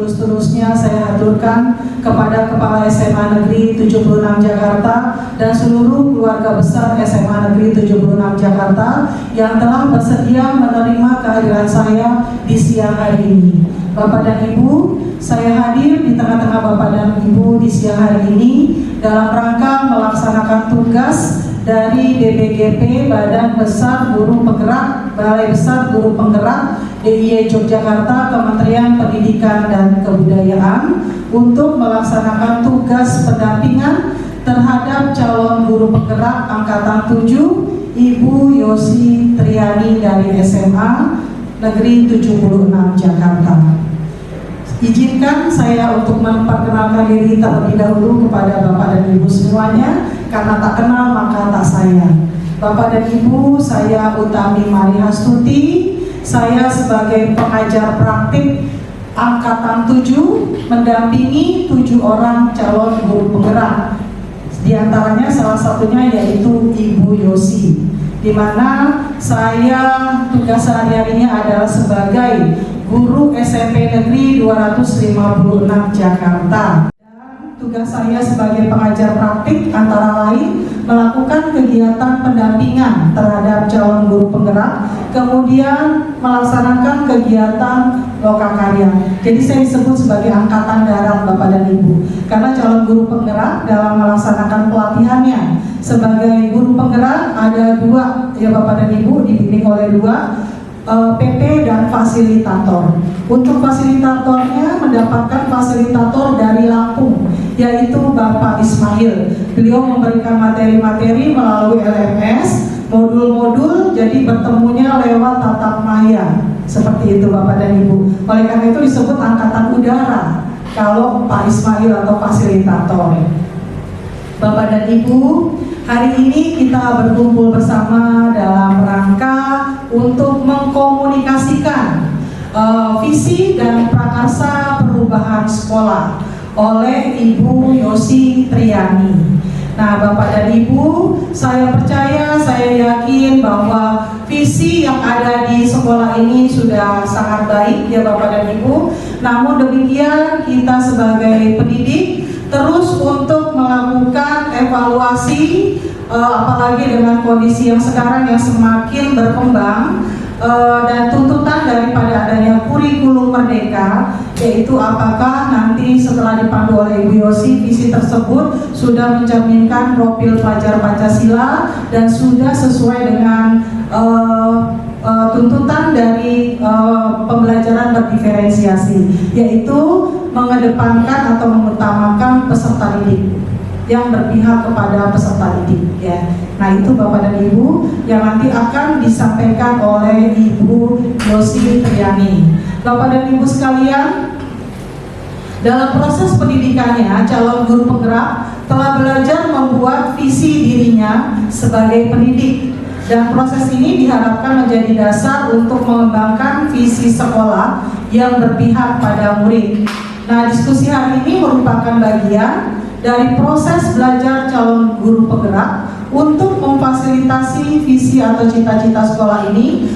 seterus-terusnya saya haturkan kepada Kepala SMA Negeri 76 Jakarta dan seluruh keluarga besar SMA Negeri 76 Jakarta yang telah bersedia menerima kehadiran saya di siang hari ini. Bapak dan Ibu, saya hadir di tengah-tengah Bapak dan Ibu di siang hari ini dalam rangka melaksanakan tugas dari BPGP Badan Besar Guru Penggerak Balai Besar Guru Penggerak DIY Yogyakarta Kementerian Pendidikan dan Kebudayaan untuk melaksanakan tugas pendampingan terhadap calon guru penggerak angkatan 7 Ibu Yosi Triani dari SMA Negeri 76 Jakarta. Izinkan saya untuk memperkenalkan diri terlebih dahulu kepada Bapak dan Ibu semuanya, karena tak kenal maka tak sayang. Bapak dan Ibu, saya Utami Marihastuti, saya sebagai pengajar praktik angkatan 7 mendampingi 7 orang calon guru penggerak. Di antaranya salah satunya yaitu Ibu Yosi, di mana saya tugas sehari-harinya adalah sebagai guru SMP Negeri 256 Jakarta. Dan tugas saya sebagai pengajar praktik antara lain melakukan kegiatan pendampingan terhadap calon guru penggerak, kemudian melaksanakan kegiatan lokakarya. Jadi saya disebut sebagai angkatan darat Bapak dan Ibu, karena calon guru penggerak dalam melaksanakan pelatihannya sebagai guru penggerak ada 2 ya Bapak dan Ibu, dibimbing oleh 2 PP dan fasilitator. Untuk fasilitatornya mendapatkan fasilitator dari Lampung, yaitu Bapak Ismail. Beliau memberikan materi-materi melalui LMS, modul-modul, jadi bertemunya lewat tatap maya. Seperti itu Bapak dan Ibu. Oleh karena itu disebut angkatan udara kalau Pak Ismail atau fasilitator. Bapak dan Ibu, hari ini kita berkumpul bersama dalam rangka untuk mengkomunikasikan visi dan prakarsa perubahan sekolah oleh Ibu Yosi Triani. Nah, Bapak dan Ibu, saya percaya, saya yakin bahwa visi yang ada di sekolah ini sudah sangat baik ya Bapak dan Ibu. Namun demikian, kita sebagai pendidik terus untuk melakukan evaluasi, apalagi dengan kondisi yang sekarang yang semakin berkembang, dan tuntutan daripada adanya kurikulum merdeka, yaitu apakah nanti setelah dipandu oleh Ibu Yosi, visi tersebut sudah mencerminkan profil pelajar Pancasila dan sudah sesuai dengan tuntutan dari pembelajaran berdiferensiasi, yaitu mengedepankan atau mengutamakan peserta didik yang berpihak kepada peserta didik ya. Nah, itu Bapak dan Ibu yang nanti akan disampaikan oleh Ibu Yosi Triani. Bapak dan Ibu sekalian, dalam proses pendidikannya, calon guru penggerak telah belajar membuat visi dirinya sebagai pendidik, dan proses ini diharapkan menjadi dasar untuk mengembangkan visi sekolah yang berpihak pada murid. Nah, diskusi hari ini merupakan bagian dari proses belajar calon guru penggerak untuk memfasilitasi visi atau cita-cita sekolah ini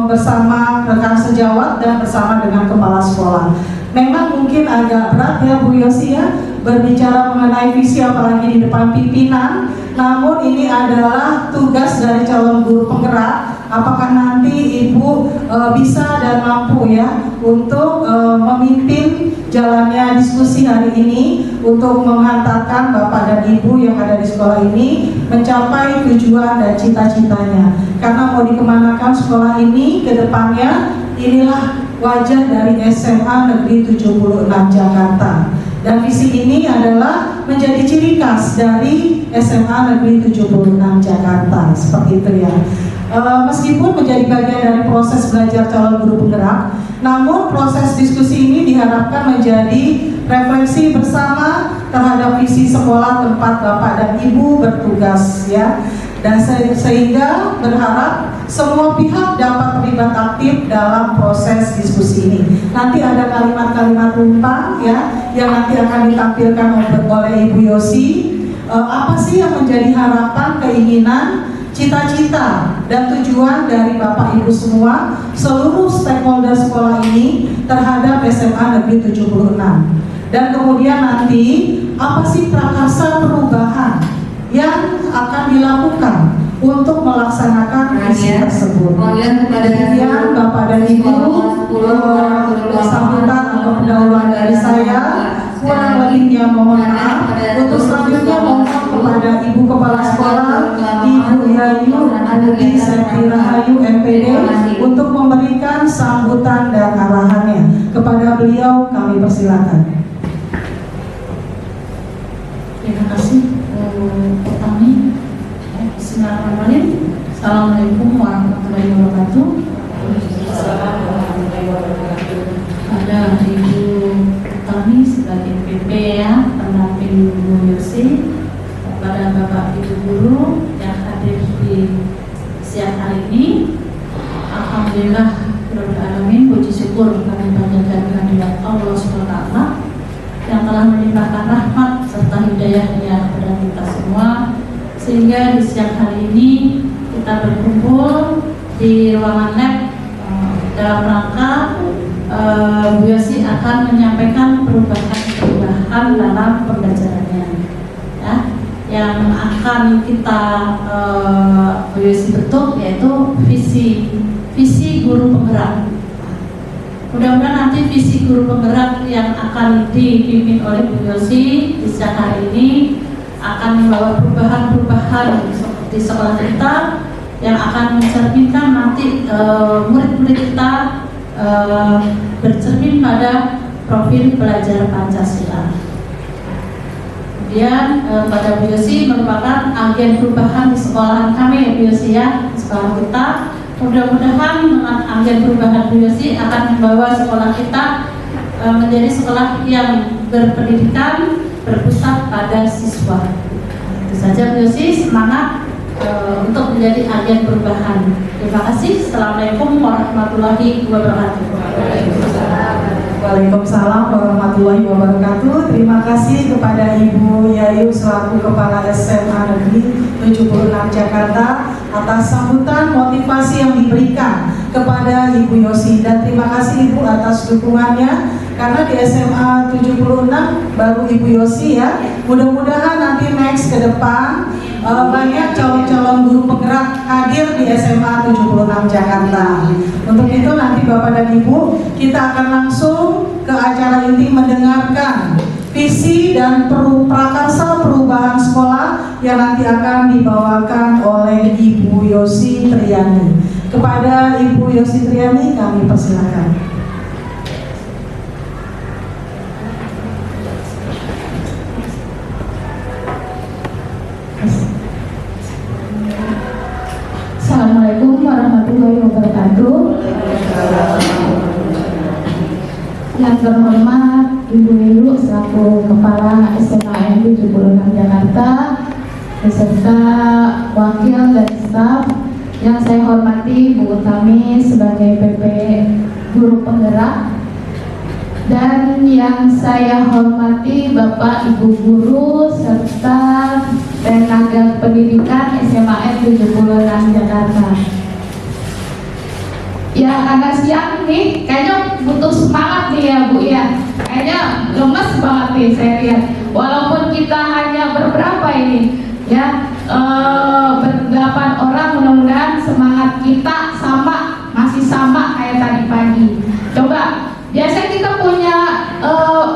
bersama rekan sejawat dan bersama dengan kepala sekolah. Memang mungkin agak berat ya Bu Yosi ya berbicara mengenai visi apalagi di depan pimpinan, namun ini adalah tugas dari calon guru penggerak. Apakah nanti Ibu bisa dan mampu ya untuk memimpin jalannya diskusi hari ini untuk mengantarkan Bapak dan Ibu yang ada di sekolah ini mencapai tujuan dan cita-citanya. Karena mau dikemanakan sekolah ini ke depannya, inilah wajah dari SMA Negeri 76 Jakarta. Dan visi ini adalah menjadi ciri khas dari SMA Negeri 76 Jakarta. Seperti itu ya. Meskipun menjadi bagian dari proses belajar calon guru penggerak, namun proses diskusi ini diharapkan menjadi refleksi bersama terhadap visi sekolah tempat Bapak dan Ibu bertugas ya. Dan sehingga berharap semua pihak dapat terlibat aktif dalam proses diskusi ini. Nanti ada kalimat-kalimat rumpang ya yang nanti akan ditampilkan oleh Ibu Yosi. Apa sih yang menjadi harapan, keinginan cita-cita dan tujuan dari Bapak Ibu semua, seluruh stakeholder sekolah ini terhadap SMA Negeri 76. Dan kemudian nanti apa sih prakarsa perubahan yang akan dilakukan untuk melaksanakan misi tersebut. Demikian Bapak dan Ibu, sambutan atau pendahuluan dari saya. Kurang lebihnya mohon maaf. Untuk selanjutnya mohon kepada Ibu Kepala Sekolah, Ibu Yayu Adi Septi Rahayu MPD untuk memberikan sambutan dan arahannya. Kepada beliau kami persilakan. Terima kasih Pertami. Bismillahirrahmanirrahim. Assalamualaikum warahmatullahi wabarakatuh. Ada Ibu Pertami sebagai PP ya, pendamping Bu Yosi, kepada Bapak Ibu Guru yang hadir di siang hari ini. Alhamdulillah Rabbil Alamin, puji syukur kami panjatkan kehadirat Allah SWT yang telah melimpahkan rahmat serta hidayahnya kepada kita semua, sehingga di siang hari ini kita berkumpul di ruangan lab dalam rangka Bu Yosi akan menyampaikan perubahan dalam pembelajarannya ya, yang akan kita Bu Yosi bentuk, yaitu visi guru penggerak. Mudah-mudahan nanti visi guru penggerak yang akan dipimpin oleh Bu Yosi di siang hari ini akan membawa perubahan-perubahan seperti sekolah kita yang akan mencerminkan nanti murid-murid kita bercermin pada profil pelajar Pancasila. Kemudian pada Bu Yosi merupakan agen perubahan di sekolahan kami ya Bu Yosi ya, sekolah kita. Mudah-mudahan dengan agen perubahan Bu Yosi akan membawa sekolah kita menjadi sekolah yang berpendidikan berpusat pada siswa. Itu saja Bu Yosi, semangat untuk menjadi agen perubahan. Terima kasih. Assalamualaikum warahmatullahi wabarakatuh. Waalaikumsalam warahmatullahi wabarakatuh. Terima kasih kepada Ibu Yayu selaku Kepala SMA Negeri 76 Jakarta atas sambutan motivasi yang diberikan kepada Ibu Yosi, dan terima kasih Ibu atas dukungannya, karena di SMA 76 baru Ibu Yosi ya. Mudah-mudahan nanti next ke depan banyak calon-calon guru penggerak hadir di SMA 76 Jakarta. Untuk itu nanti Bapak dan Ibu, kita akan langsung ke acara inti mendengarkan visi dan prakarsa perubahan sekolah yang nanti akan dibawakan oleh Ibu Yosi Triani. Kepada Ibu Yosi Triani kami persilakan. Assalamualaikum warahmatullahi wabarakatuh. Yang terhormat Ibu Yayu selaku Kepala SMA Negeri 76 Jakarta beserta wakil dan staf, yang saya hormati Bu Utami sebagai PP Guru Penggerak, dan yang saya hormati Bapak Ibu Guru serta tenaga pendidikan SMA 76 Jakarta. Ya, karena siang nih kayaknya butuh semangat nih ya Bu ya. Kayaknya lemes banget nih saya lihat. Walaupun kita hanya berberapa ini ya, berdelapan orang, mudah-mudahan semangat kita sama, masih sama kayak tadi pagi. Coba, biasanya kita punya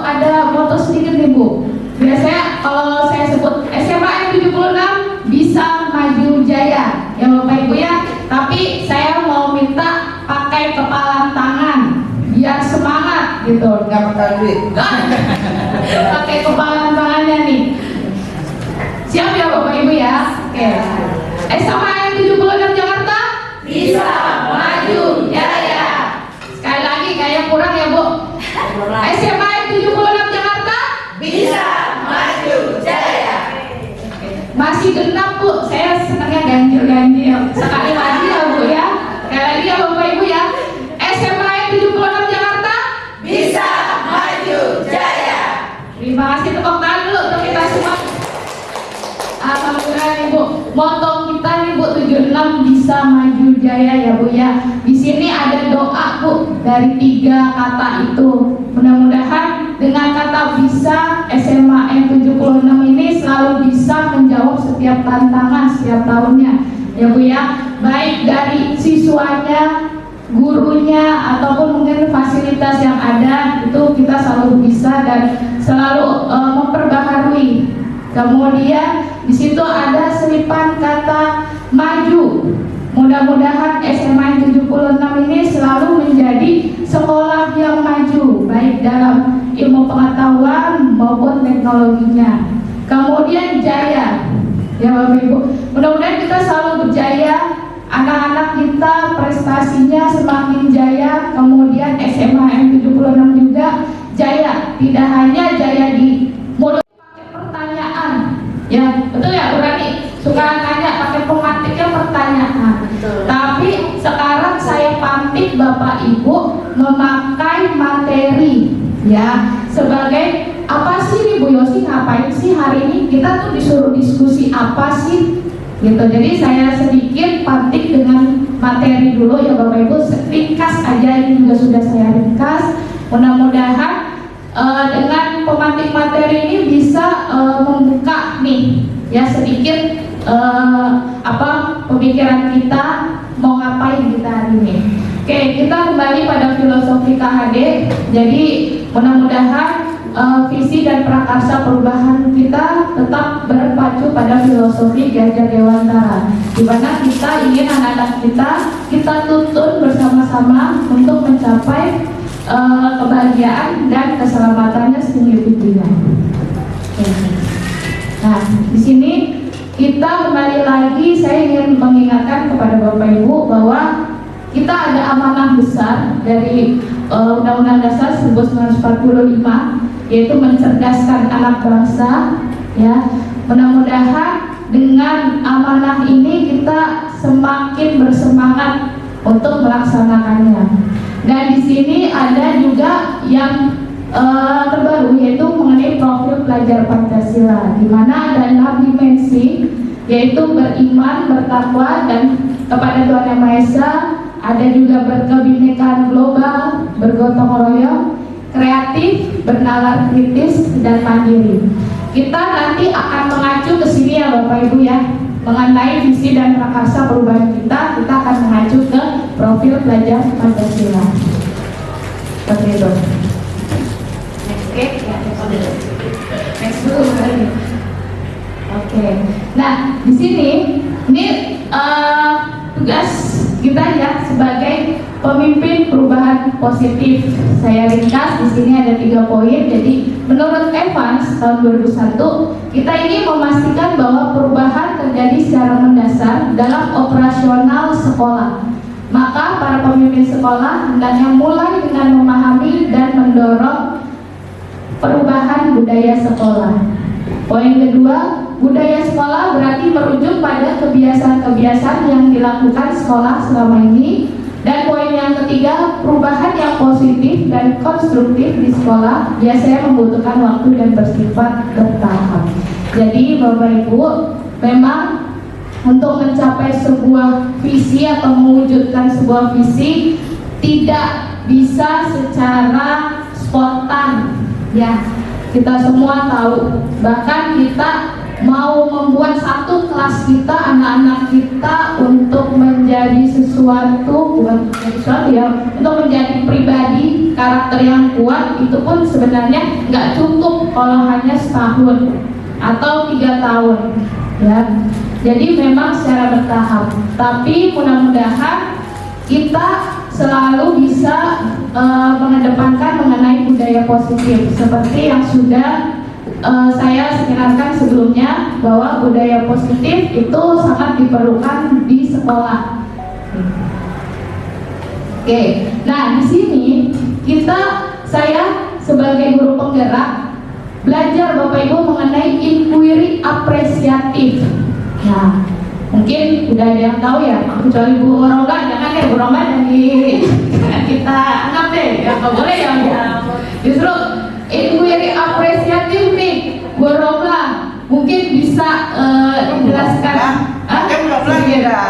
ada moto sedikit nih Bu. Biasanya kalau saya sebut SMA 76 bisa maju jaya ya Bapak Ibu ya. Tapi saya mau minta pakai kepalan tangan biar semangat gitu. Nggak pakai duit. Pakai kepalan tangannya nih. Siap ya Bapak Ibu ya. Oke. SMA 76 Jakarta bisa maju jaya. Sekali lagi kayak kurang ya Bu. SMA 76 Jakarta bisa maju jaya. Masih genap Bu, saya senangnya ganjil-ganjil. Sekali lagi ya Bu ya. Sekali lagi ya Bapak Ibu ya. SMA 76 Jakarta bisa maju jaya. Terima kasih, tepuk tangan dulu untuk kita semua. Alhamdulillah nih Bu, moto kita nih Bu 76 bisa maju jaya ya Bu ya. Di sini ada doa Bu dari 3 kata itu. Mudah-mudahan dengan kata bisa SMA N76 ini selalu bisa menjawab setiap tantangan setiap tahunnya ya Bu ya. Baik dari siswanya, gurunya ataupun mungkin fasilitas yang ada itu kita selalu bisa dan selalu memperbaharui. Kemudian di situ ada selipan kata maju. Mudah-mudahan SMA 76 ini selalu menjadi sekolah yang maju baik dalam ilmu pengetahuan maupun teknologinya. Kemudian jaya. Ya Bapak Ibu, mudah-mudahan kita selalu berjaya. Anak-anak kita prestasinya semakin jaya, kemudian SMA N76 juga jaya. Tidak hanya jaya di mulut pakai pertanyaan, ya betul ya Bu Rani? Suka nanya pakai pemantiknya pertanyaan. Tapi sekarang saya pantik Bapak Ibu memakai materi, ya sebagai apa sih nih Bu Yosi, ngapain sih hari ini kita tuh disuruh diskusi apa sih? Gitu. Jadi saya sedikit pantik dengan materi dulu ya Bapak Ibu, ringkas aja, ini juga sudah saya ringkas. Mudah-mudahan dengan pemantik materi ini bisa membuka nih ya sedikit pemikiran kita mau ngapain kita hari ini. Oke, kita kembali pada filosofi KHD. Jadi mudah-mudahan visi dan prakarsa perubahan kita tetap berpacu pada filosofi Ganjar Dewantara, di mana kita ingin anak-anak kita tuntun bersama-sama untuk mencapai kebahagiaan dan keselamatannya setinggi-tingginya. Nah, di sini kita kembali lagi, saya ingin mengingatkan kepada Bapak Ibu bahwa kita ada amanah besar dari Undang-Undang Dasar 1945, yaitu mencerdaskan anak bangsa. Ya, mudah-mudahan dengan amanah ini kita semakin bersemangat untuk melaksanakannya. Dan di sini ada juga yang terbaru, yaitu mengenai profil pelajar Pancasila, di mana ada 6 dimensi, yaitu beriman, bertakwa, dan kepada Tuhan Yang Maha Esa. Ada juga berkebinekaan global, bergotong royong, kreatif, bernalar kritis, dan mandiri. Kita nanti akan mengacu ke sini ya Bapak Ibu ya, mengenai visi dan prakarsa perubahan kita akan mengacu ke profil pelajar Pancasila. Seperti itu. Next dulu. Oke. Nah, di sini ini tugas kita ya sebagai pemimpin perubahan positif. Saya ringkas di sini ada 3 poin. Jadi menurut Evans tahun 2001, kita ini memastikan bahwa perubahan terjadi secara mendasar dalam operasional sekolah. Maka para pemimpin sekolah hendaknya mulai dengan memahami dan mendorong perubahan budaya sekolah. Poin kedua, budaya sekolah berarti merujuk pada kebiasaan-kebiasaan yang dilakukan sekolah selama ini. Dan poin yang ketiga, perubahan yang positif dan konstruktif di sekolah biasanya membutuhkan waktu dan bersifat bertahap. Jadi Bapak Ibu, memang untuk mencapai sebuah visi atau mewujudkan sebuah visi tidak bisa secara spontan ya. Kita semua tahu, bahkan kita mau membuat satu kelas kita, anak-anak kita untuk menjadi sesuatu, bukan sesuatu ya, untuk menjadi pribadi, karakter yang kuat, itu pun sebenarnya nggak cukup kalau hanya setahun atau 3 tahun ya. Jadi memang secara bertahap, tapi mudah-mudahan kita selalu bisa mengedepankan mengenai budaya positif seperti yang sudah saya sekenalkan sebelumnya, bahwa budaya positif itu sangat diperlukan di sekolah. Oke, nah di sini saya sebagai guru penggerak belajar Bapak Ibu mengenai inquiry apresiatif. Nah, mungkin udah ada yang tahu ya, kecuali Bu Romla, jangan deh Bu Romla dan kita anggap deh, ya nggak boleh ya. Justru inquiry apresiatif nih, Bu Romla mungkin bisa dijelaskan. Kan Bu Romla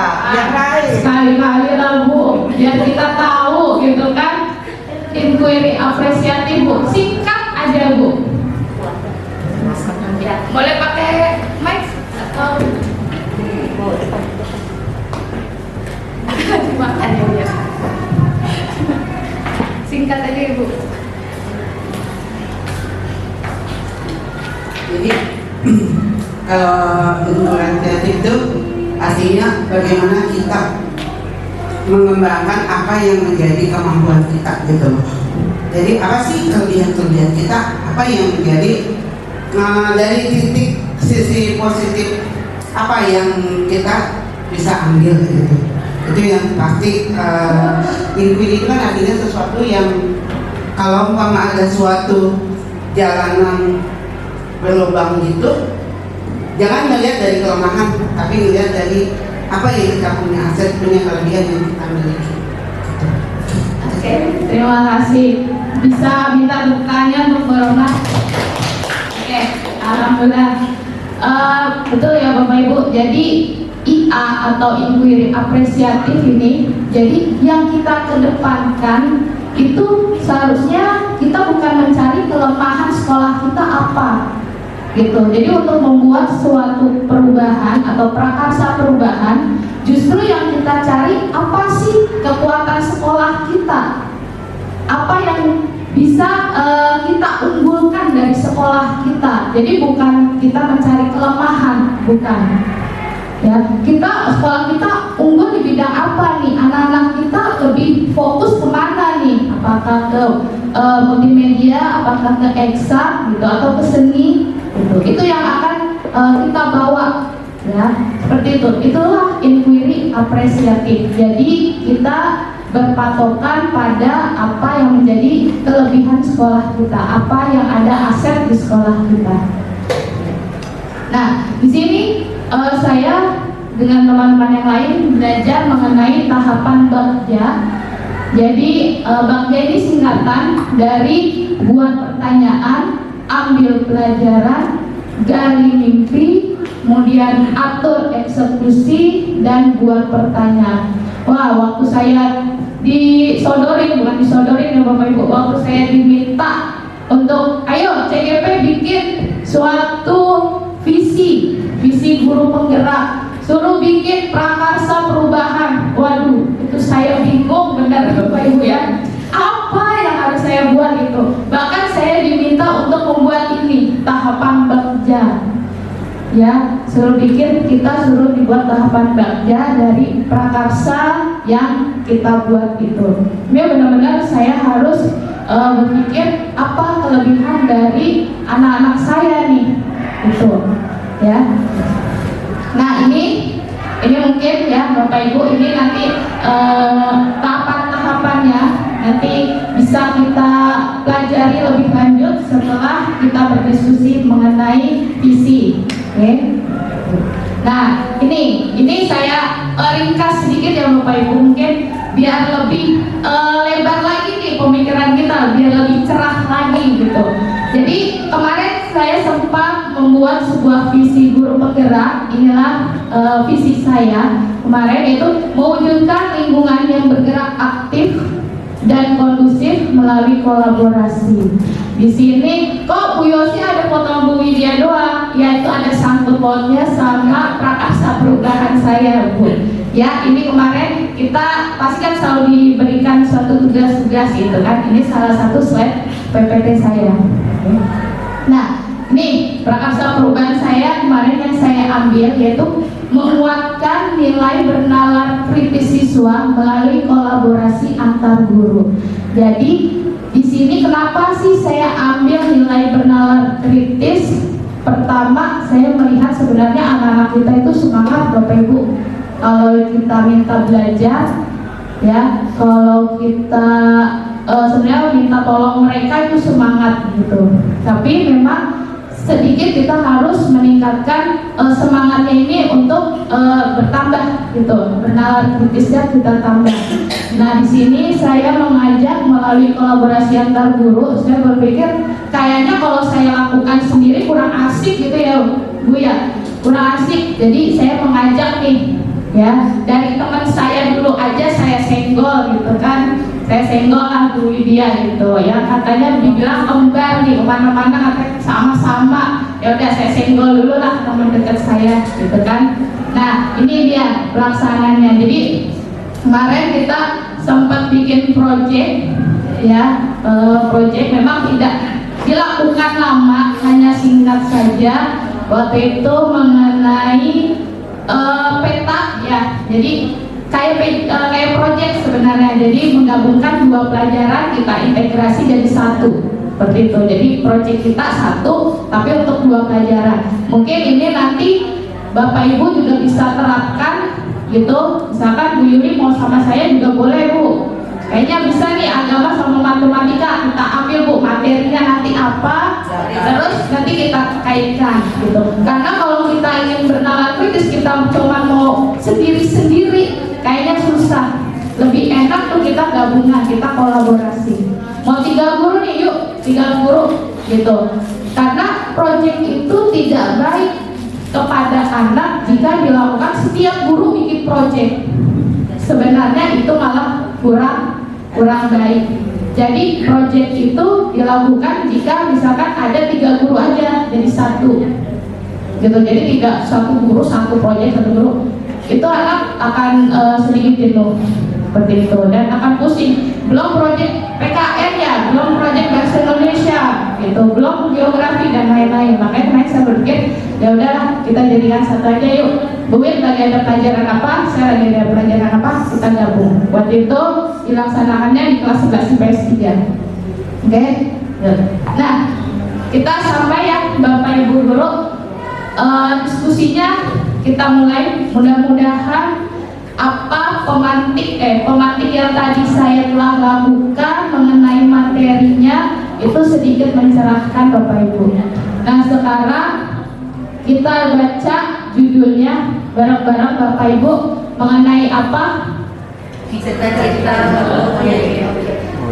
Sekali-kali lah Bu, biar kita tahu gitu kan. Inquiry apresiatif Bu, singkat aja Bu. Boleh pakai mic atau dimakan ya. Singkat aja Ibu. Jadi inquiry kreatif itu artinya bagaimana kita mengembangkan apa yang menjadi kemampuan kita gitu loh. Jadi apa sih kelebihan-kelebihan kita, apa yang menjadi dari titik sisi positif apa yang kita bisa ambil gitu. Itu yang pasti inquiry itu kan artinya sesuatu yang kalau umpama ada suatu jalanan berlubang gitu, jangan melihat dari kelemahan, tapi melihat dari apa yang kita punya, aset, punya kelebihan yang kita miliki. Oke, terima kasih. Bisa minta bukanya untuk Corona? Oke, alhamdulillah. Betul ya Bapak Ibu. Jadi IA atau inquiry apresiatif ini, jadi yang kita kedepankan itu seharusnya kita bukan mencari kelemahan sekolah kita apa, gitu. Jadi untuk membuat suatu perubahan atau prakarsa perubahan, justru yang kita cari apa sih kekuatan sekolah kita, apa yang bisa kita unggulkan dari sekolah kita. Jadi bukan kita mencari kelemahan, bukan. Ya, sekolah kita unggul di bidang apa nih? Anak-anak kita lebih fokus kemana nih? Apakah ke multimedia, apakah ke eksak gitu, atau ke seni? Itu yang akan kita bawa, ya seperti itu. Itulah inquiry apresiatif. Jadi kita berpatokan pada apa yang menjadi kelebihan sekolah kita, apa yang ada aset di sekolah kita. Nah, di sini saya dengan teman-teman yang lain belajar mengenai tahapan Bagja. Jadi Bagja ini singkatan dari buat pertanyaan, ambil pelajaran, gali mimpi, kemudian atur eksekusi, dan buat pertanyaan. Wah, waktu saya disodorin, bukan disodorin ya Bapak Ibu, waktu saya diminta untuk ayo CGP bikin suatu visi guru penggerak, suruh bikin prakarsa perubahan. Waduh, itu saya bingung benar Bapak Ibu ya. Apa yang harus saya buat itu? Bahkan saya diminta untuk membuat ini tahapan Bagja. Ya, suruh dibuat tahapan Bagja dari prakarsa yang kita buat itu. Ini benar-benar saya harus berpikir apa kelebihan dari anak-anak saya nih, itu, ya. Nah ini mungkin ya Bapak Ibu, ini nanti tahapan-tahapannya nanti bisa kita pelajari lebih lanjut setelah kita berdiskusi mengenai visi. Oke. Nah ini saya ringkas sedikit ya Bapak Ibu, mungkin biar lebih lebar lagi nih pemikiran kita, biar lebih cerah lagi gitu. Jadi kemarin saya sempat membuat sebuah visi guru penggerak. Inilah visi saya kemarin, yaitu mewujudkan lingkungan yang bergerak aktif dan kondusif melalui kolaborasi. Di sini kok Bu Yosi ada foto Bu Widya doang? Ya itu ada sangkut pautnya sama prakarsa perubahan saya Bu. Ya ini kemarin kita pasti kan selalu diberikan suatu tugas-tugas gitu kan. Ini salah satu slide PPT saya. Nah ini prakarsa perubahan saya kemarin yang saya ambil, yaitu menguatkan nilai bernalar kritis siswa melalui kolaborasi antar guru. Jadi di sini kenapa sih saya ambil nilai bernalar kritis? Pertama, saya melihat sebenarnya anak-anak kita itu semangat Bapak Ibu. Kalau kita minta belajar, ya, kalau kita sebenarnya minta tolong mereka itu semangat gitu. Tapi memang sedikit kita harus meningkatkan semangatnya ini untuk bertambah gitu, bernalar kritisnya kita tambah. Nah di sini saya mengajak melalui kolaborasi antar guru. Saya berpikir kayaknya kalau saya lakukan sendiri kurang asik gitu ya Bu ya, kurang asik. Jadi saya mengajak nih Ya, dari teman saya dulu aja saya senggol gitu kan, saya senggol lah Bu Lydia gitu ya, katanya dibilang kembar nih, kemana-mana katanya sama-sama, ya udah saya senggol dulu lah teman dekat saya gitu kan. Nah ini dia pelaksananya. Jadi kemarin kita sempat bikin project ya, project memang tidak dilakukan lama, hanya singkat saja. Waktu itu mengenai peta ya, jadi kayak project sebenarnya. Jadi menggabungkan dua pelajaran kita integrasi jadi satu seperti itu. Jadi project kita satu tapi untuk dua pelajaran. Mungkin ini nanti Bapak Ibu juga bisa terapkan gitu. Misalkan Bu Yuli mau sama saya juga boleh Bu. Kayaknya bisa nih agama sama matematika kita ambil Bu, materinya nanti apa, terus nanti kita kaitkan gitu. Karena kalau kita ingin bernalar kritis kita cuma mau sendiri-sendiri kayaknya susah. Lebih enak tuh kita gabungan, kita kolaborasi. Mau 3 guru nih, yuk 3 guru gitu. Karena proyek itu tidak baik kepada anak jika dilakukan setiap guru bikin proyek. Sebenarnya itu malah kurang baik. Jadi proyek itu dilakukan jika misalkan ada 3 guru aja jadi satu gitu. Jadi tidak satu guru satu proyek satu guru, itu anak akan sedikit jenuh seperti itu dan akan pusing. Belum proyek PKN ya, belum proyek bahasa Indonesia gitu, belum geografi dan lain-lain. Makanya kemarin saya berpikir ya udahlah kita jadikan satu aja yuk. Bu Win lagi ada pelajaran apa, saya lagi ada pelajaran apa, kita gabung. Waktu itu dilaksanakannya di kelas 11 IPS 3. Oke? Nah, kita sampai ya Bapak Ibu guru, diskusinya kita mulai. Mudah-mudahan apa pemantik yang tadi saya telah lakukan mengenai materinya itu sedikit mencerahkan Bapak Ibu. Nah sekarang kita baca judulnya bareng-bareng Bapak Ibu mengenai apa?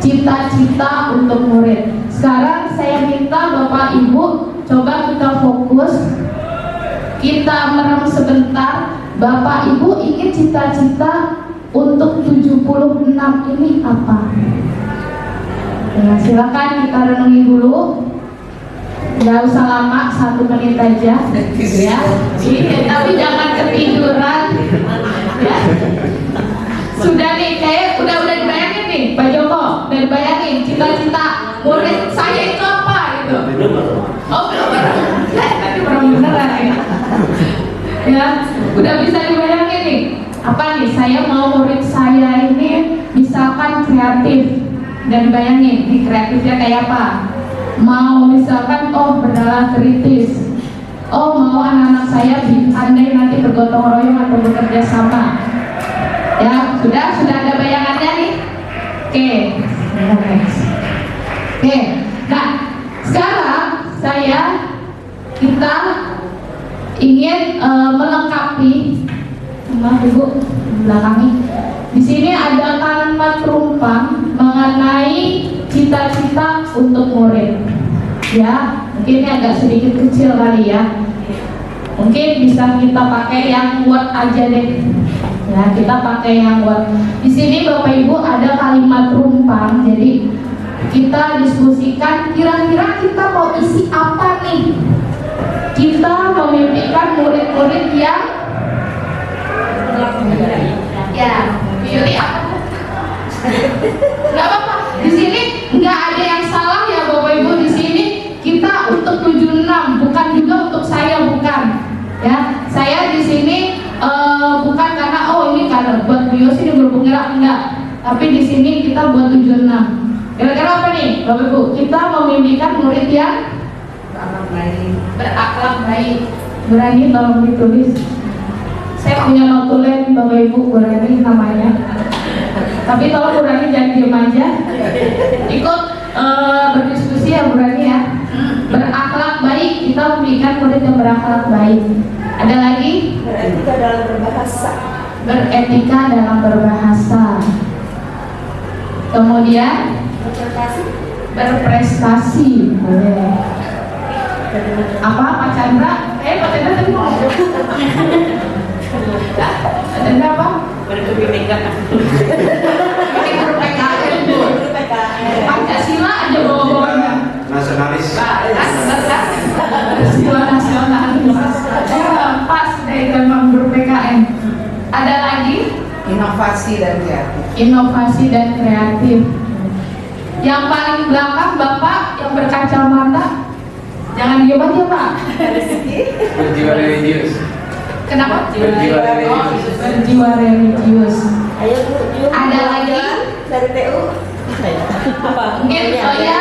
Cita-cita untuk murid. Sekarang saya minta Bapak Ibu coba kita fokus, kita merem sebentar. Bapak Ibu ingin cita-cita untuk 76 ini apa? Ya, silakan kita renungi dulu. Nggak usah lama, 1 menit aja ya. Tapi jangan ketiduran ya. Sudah nih, kayak udah dibayangin nih Pak Joko, udah dibayangin cita-cita murid saya itu apa gitu. Oh belum, tapi belum beneran ya. Ya, udah bisa dibayangin nih. Apa nih, saya mau murid saya ini misalkan kreatif. Dan bayangin, nih kreatifnya kayak apa? Mau misalkan, oh bernalar kritis. Oh mau anak-anak saya andai nanti bergotong royong atau bekerja sama. Ya, sudah ada bayangannya nih. Oke. Nah, sekarang kita ingin melengkapi, maaf Ibu, belakangi. Di sini ada kalimat rumpang mengenai cita-cita untuk murid. Ya, mungkin ini agak sedikit kecil kali ya. Mungkin bisa kita pakai yang Word aja deh. Ya, kita pakai yang Word. Di sini Bapak Ibu ada kalimat rumpang. Jadi kita diskusikan kira-kira kita mau isi apa nih? Kita memimpikan murid-murid yang pilih apa? Gak apa-apa. Di sini nggak ada yang salah ya Bapak Ibu. Di sini kita untuk 76, bukan juga untuk saya, bukan. Ya, saya di sini bukan karena ini karena buat Bu Yosi ini berhubung gerak, enggak. Tapi di sini kita buat 76. Kira-kira apa nih Bapak Ibu? Kita memimpikan murid yang berakhlak baik. Berani tolong ditulis. Saya punya notulen Bapak Ibu, Berani namanya. Tapi tolong Berani jangan diem aja. Ikut berdiskusi ya Berani ya. Berakhlak baik, kita memberikan murid yang berakhlak baik. Ada lagi? Beretika dalam berbahasa. Beretika dalam berbahasa. Kemudian berprestasi. Boleh. Apa Pak Chandra? Pak Chandra tadi mau Ada berapa? Berkebinekaan. Ini guru PKN Bu. Pancasila aja bawa-bawanya. Nasionalis. Sila nasionalis. Pas deh memang guru PKN. Ada lagi? Inovasi dan kreatif. Inovasi dan kreatif. Yang paling belakang Bapak yang berkacamata, jangan diam aja Pak. Berjiwa religius. Kenapa? Berjiwa religius. Berjiwa religius. Ayo Bu, yuk. Ada lagi? Dari TU. Mungkin oh ya,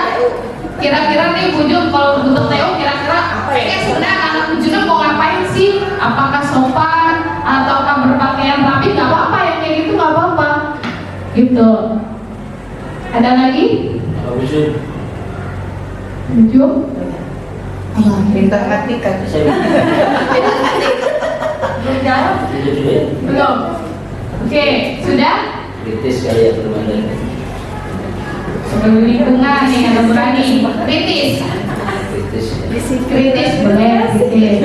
kira-kira nih Bu Jum, kalau untuk TU kira-kira kayak sebenarnya anak Bu Jum mau ngapain sih? Apakah sopan ataukah berpakaian rapi? Gak apa-apa, yang kayak gitu gak apa-apa. Gitu. Ada lagi? Bu Jum? Apa? Pintar hati kan. Belum jawab? Belum. Oke, sudah? Kritis kali ya permainan. Sebelum lingkungan nih yang berani. Kritis. Kritis. Kritis boleh kritis.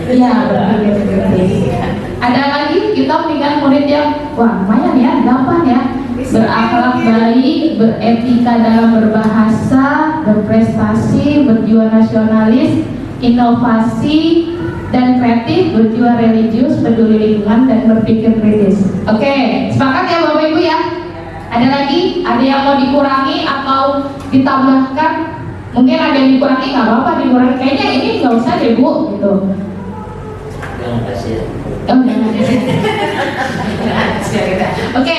Iya, berpikir kritis. Ada lagi kita mendingan murid yang wah lumayan ya, 8 ya. Berakhlak baik, beretika dalam berbahasa, berprestasi, berjiwa nasionalis, inovasi dan kreatif, berjiwa religius, peduli lingkungan dan berpikir kritis. Oke, sepakat ya Bapak Ibu ya? Ada lagi? Ada yang mau dikurangi atau ditambahkan? Mungkin ada yang dikurangi, nggak apa-apa dikurangi. Kayaknya ini nggak usah deh Bu, gitu. Jangan kasih. Oh, jangan. Oke,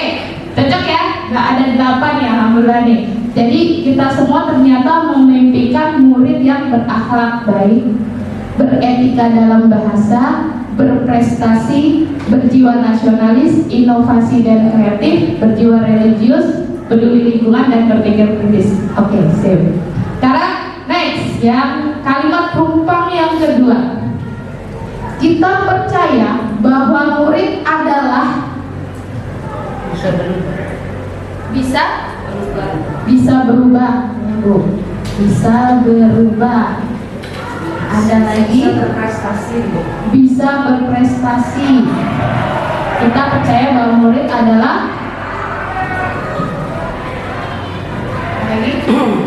cocok ya? Nggak ada 8 ya, alhamdulillah nih. Jadi kita semua ternyata memimpikan murid yang berakhlak baik, beretika dalam bahasa, berprestasi, berjiwa nasionalis, inovasi dan kreatif, berjiwa religius, peduli lingkungan dan berpikir kritis. Oke, sip. Sekarang next yang kalimat perumpang yang kedua. Kita percaya bahwa murid adalah bisa berubah, Bu. Bisa berubah. Ada lagi? Bisa berprestasi. Kita percaya bahwa murid adalah lagi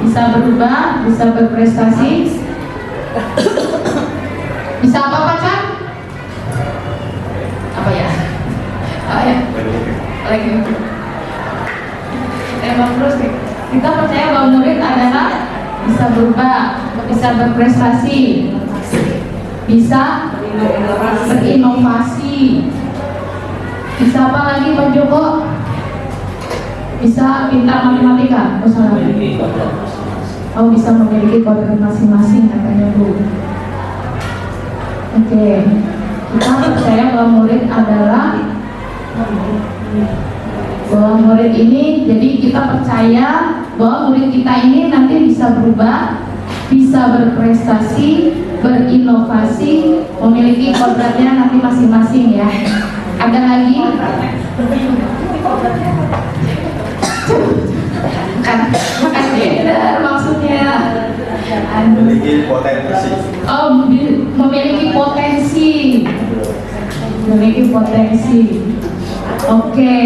bisa berubah, bisa berprestasi. Bisa apa pacar? Apa ya? Oh ya. Lagi. Emang terus nih. Kita percaya bahwa murid adalah bisa berubah, bisa berprestasi, bisa berinovasi. Bisa apa lagi Pak Joko? Bisa pintar matematika. Oh salah. Memiliki kodrat masing-masing. Oh bisa memiliki kodrat masing-masing katanya Bu. Oke. Kita percaya bahwa murid adalah murid ini, jadi kita percaya bahwa murid kita ini nanti bisa berubah, bisa berprestasi, berinovasi, memiliki kodratnya nanti masing-masing ya. Ada lagi? Bukan gender maksudnya. Memiliki potensi. Oh, memiliki potensi. Memiliki potensi. Oke.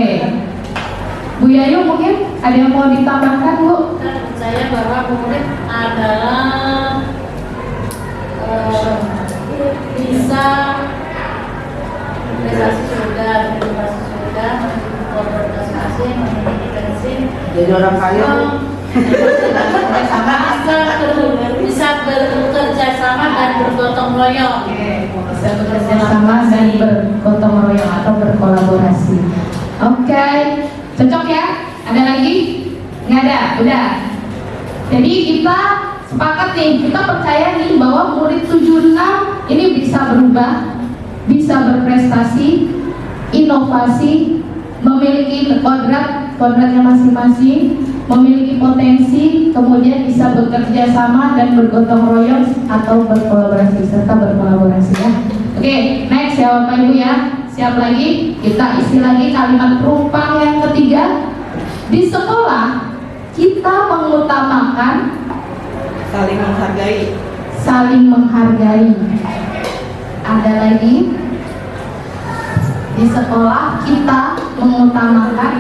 Bu Yayu mungkin ada yang mau ditambahkan Bu? Saya bahwa murid adalah bisa prestasi sudah, inovasi sudah, berprestasi, memiliki prinsip, Jadi orang kaya. bisa bekerja sama dan bergotong royong. Bisa bekerja sama dan bergotong royong atau berkolaborasi. Oke, cocok ya? Ada lagi? Nggak ada, udah. Jadi kita sepakat nih, kita percaya nih bahwa murid 76 ini bisa berubah, bisa berprestasi, inovasi, memiliki kodratnya masing-masing, memiliki potensi, kemudian bisa bekerja sama dan bergotong royong atau berkolaborasi serta berkolaborasi ya. Oke, next ya Bapak Ibu ya. Siap lagi? Kita isi lagi kalimat perumpang yang ketiga. Di sekolah kita mengutamakan Saling menghargai. saling menghargai. Ada lagi? di sekolah kita mengutamakan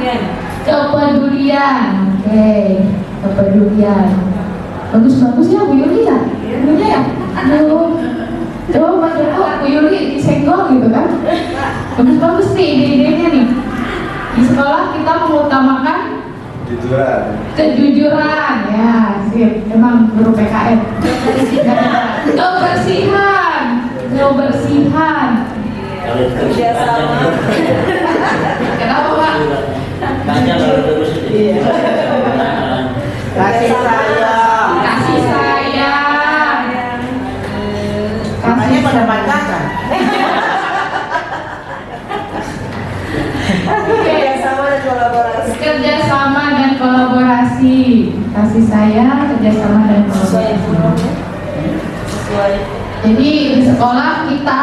kepedulian. Oke, kepedulian. Bagus-bagus ya Bu Yuli ya? Bener ya? Aduh, coba Joko, Bu Yuli disenggol gitu kan? Bagus-bagus nih ide-idenya nih. Di sekolah kita mengutamakan kejujuran, ya, sip. Emang guru PKN. Kebersihan. Kalau itu Kerjasama. Kenapa Pak? banyak kalau terus itu. Kasih sayang. Kasih sayang. Makanya pada pacaran. Kerjasama dan kolaborasi. Kerjasama dan kolaborasi. Kasih sayang, kerjasama dan Sesuai kolaborasi. burung ya. Sesuai. Jadi di sekolah kita,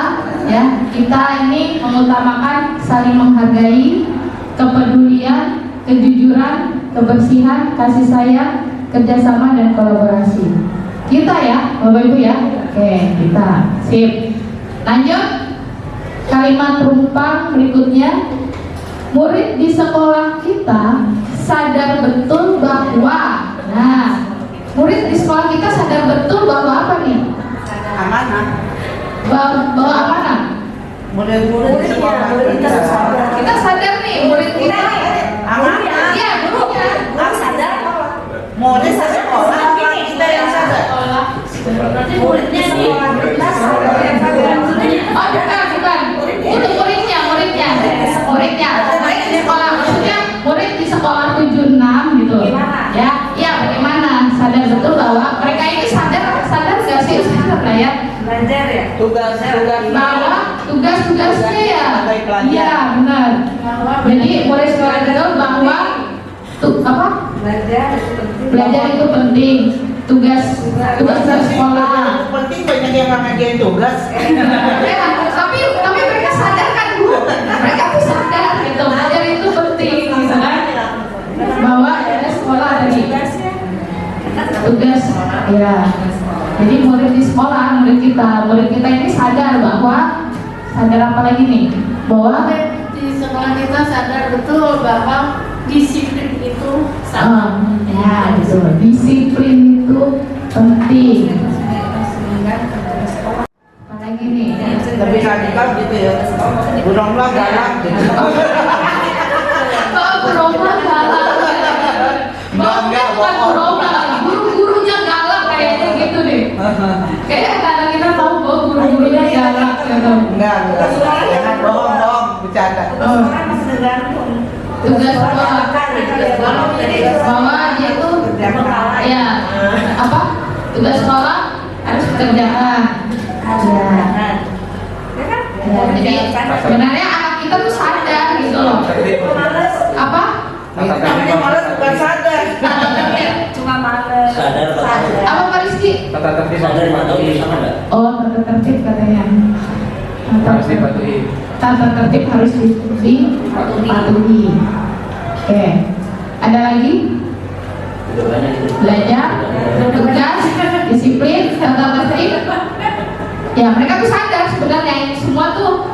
ya, kita ini mengutamakan saling menghargai, kepedulian, kejujuran, kebersihan, kasih sayang, kerjasama dan kolaborasi. Kita ya, Bapak Ibu ya. Oke, kita. Sip. Lanjut. Kalimat rumpang berikutnya. Murid di sekolah kita sadar betul bahwa, nah, murid di sekolah kita sadar betul bahwa apa nih? Amanah. Bahwa amanah. Murid-murid sekolah Murid-murid kita. Kita sadar nih murid kita. Amanah. Iya, gurunya. Aku sadar. Murid sekolah kita yang sadar. Berarti muridnya sekolah kita sadar yang sadar. Oh, bukan. Itu muridnya. Murid di sekolah, maksudnya murid di sekolah 76 gitu. Gimana? Ya, iya bagaimana? Sadar betul bahwa mereka ini sadar nggak sih? Sadar lah ya. Belajar ya. Tugas-tugas Bahwa tugas-tugasnya ya. Iya, benar. Jadi murid sekolah betul bahwa apa? Belajar itu penting. Belajar itu penting. Tugas sekolah. penting banyak yang nggak ngerjain tugas. Ya, tapi mereka sadar kan Bu, mereka tuh sadar gitu, belajar itu penting gitu kan, bahwa ada sekolah tadi tugas, ya. Jadi murid di sekolah, murid kita ini sadar bahwa, sadar apa lagi nih, bahwa Di sekolah kita sadar betul bahwa disiplin itu sangat ya gitu, disiplin itu penting. Apalagi nih, Lebih radikal gitu ya. Burunglah galak gitu. kalau Roma galak, Enggak, bukan Roma lagi, guru-gurunya galak kayaknya gitu deh. Kayaknya kadang kita tahu bahwa guru-gurunya galak gitu. Enggak. Jangan bohong, bercanda. Orang masih tergantung. Tugas sekolah bahwa dia tuh ya apa? Tugas sekolah harus dikerjakan. Ya, jadi sebenarnya anak kita tuh sadar gitu loh. Apa? Namanya malas bukan sadar. Cuma males. Sadar, Pak. Apa Pak Rizky? Tata tertib Sadar mematuhi sama enggak? Oh, tata tertib katanya. harus dipatuhi. Tata tertib harus dipatuhi. Oke. Ada lagi? Udah banyak itu. Belajar, tugas, disiplin, tata tertib. Ya, mereka tuh sadar sebenarnya ini semua tuh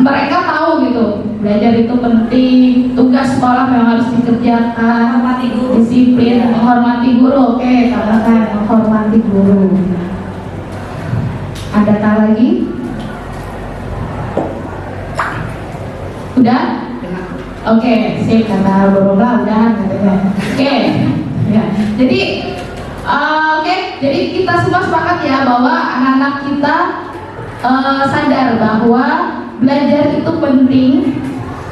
mereka tahu gitu. Belajar itu penting, tugas sekolah memang harus dikerjakan, Menghormati guru. disiplin, menghormati guru. Oke, katakan menghormati guru. Ada tak lagi? Udah? Oke, sip, kata Borobla udah katanya. Oke. Ya. Jadi jadi kita semua sepakat ya bahwa anak-anak kita sadar bahwa belajar itu penting,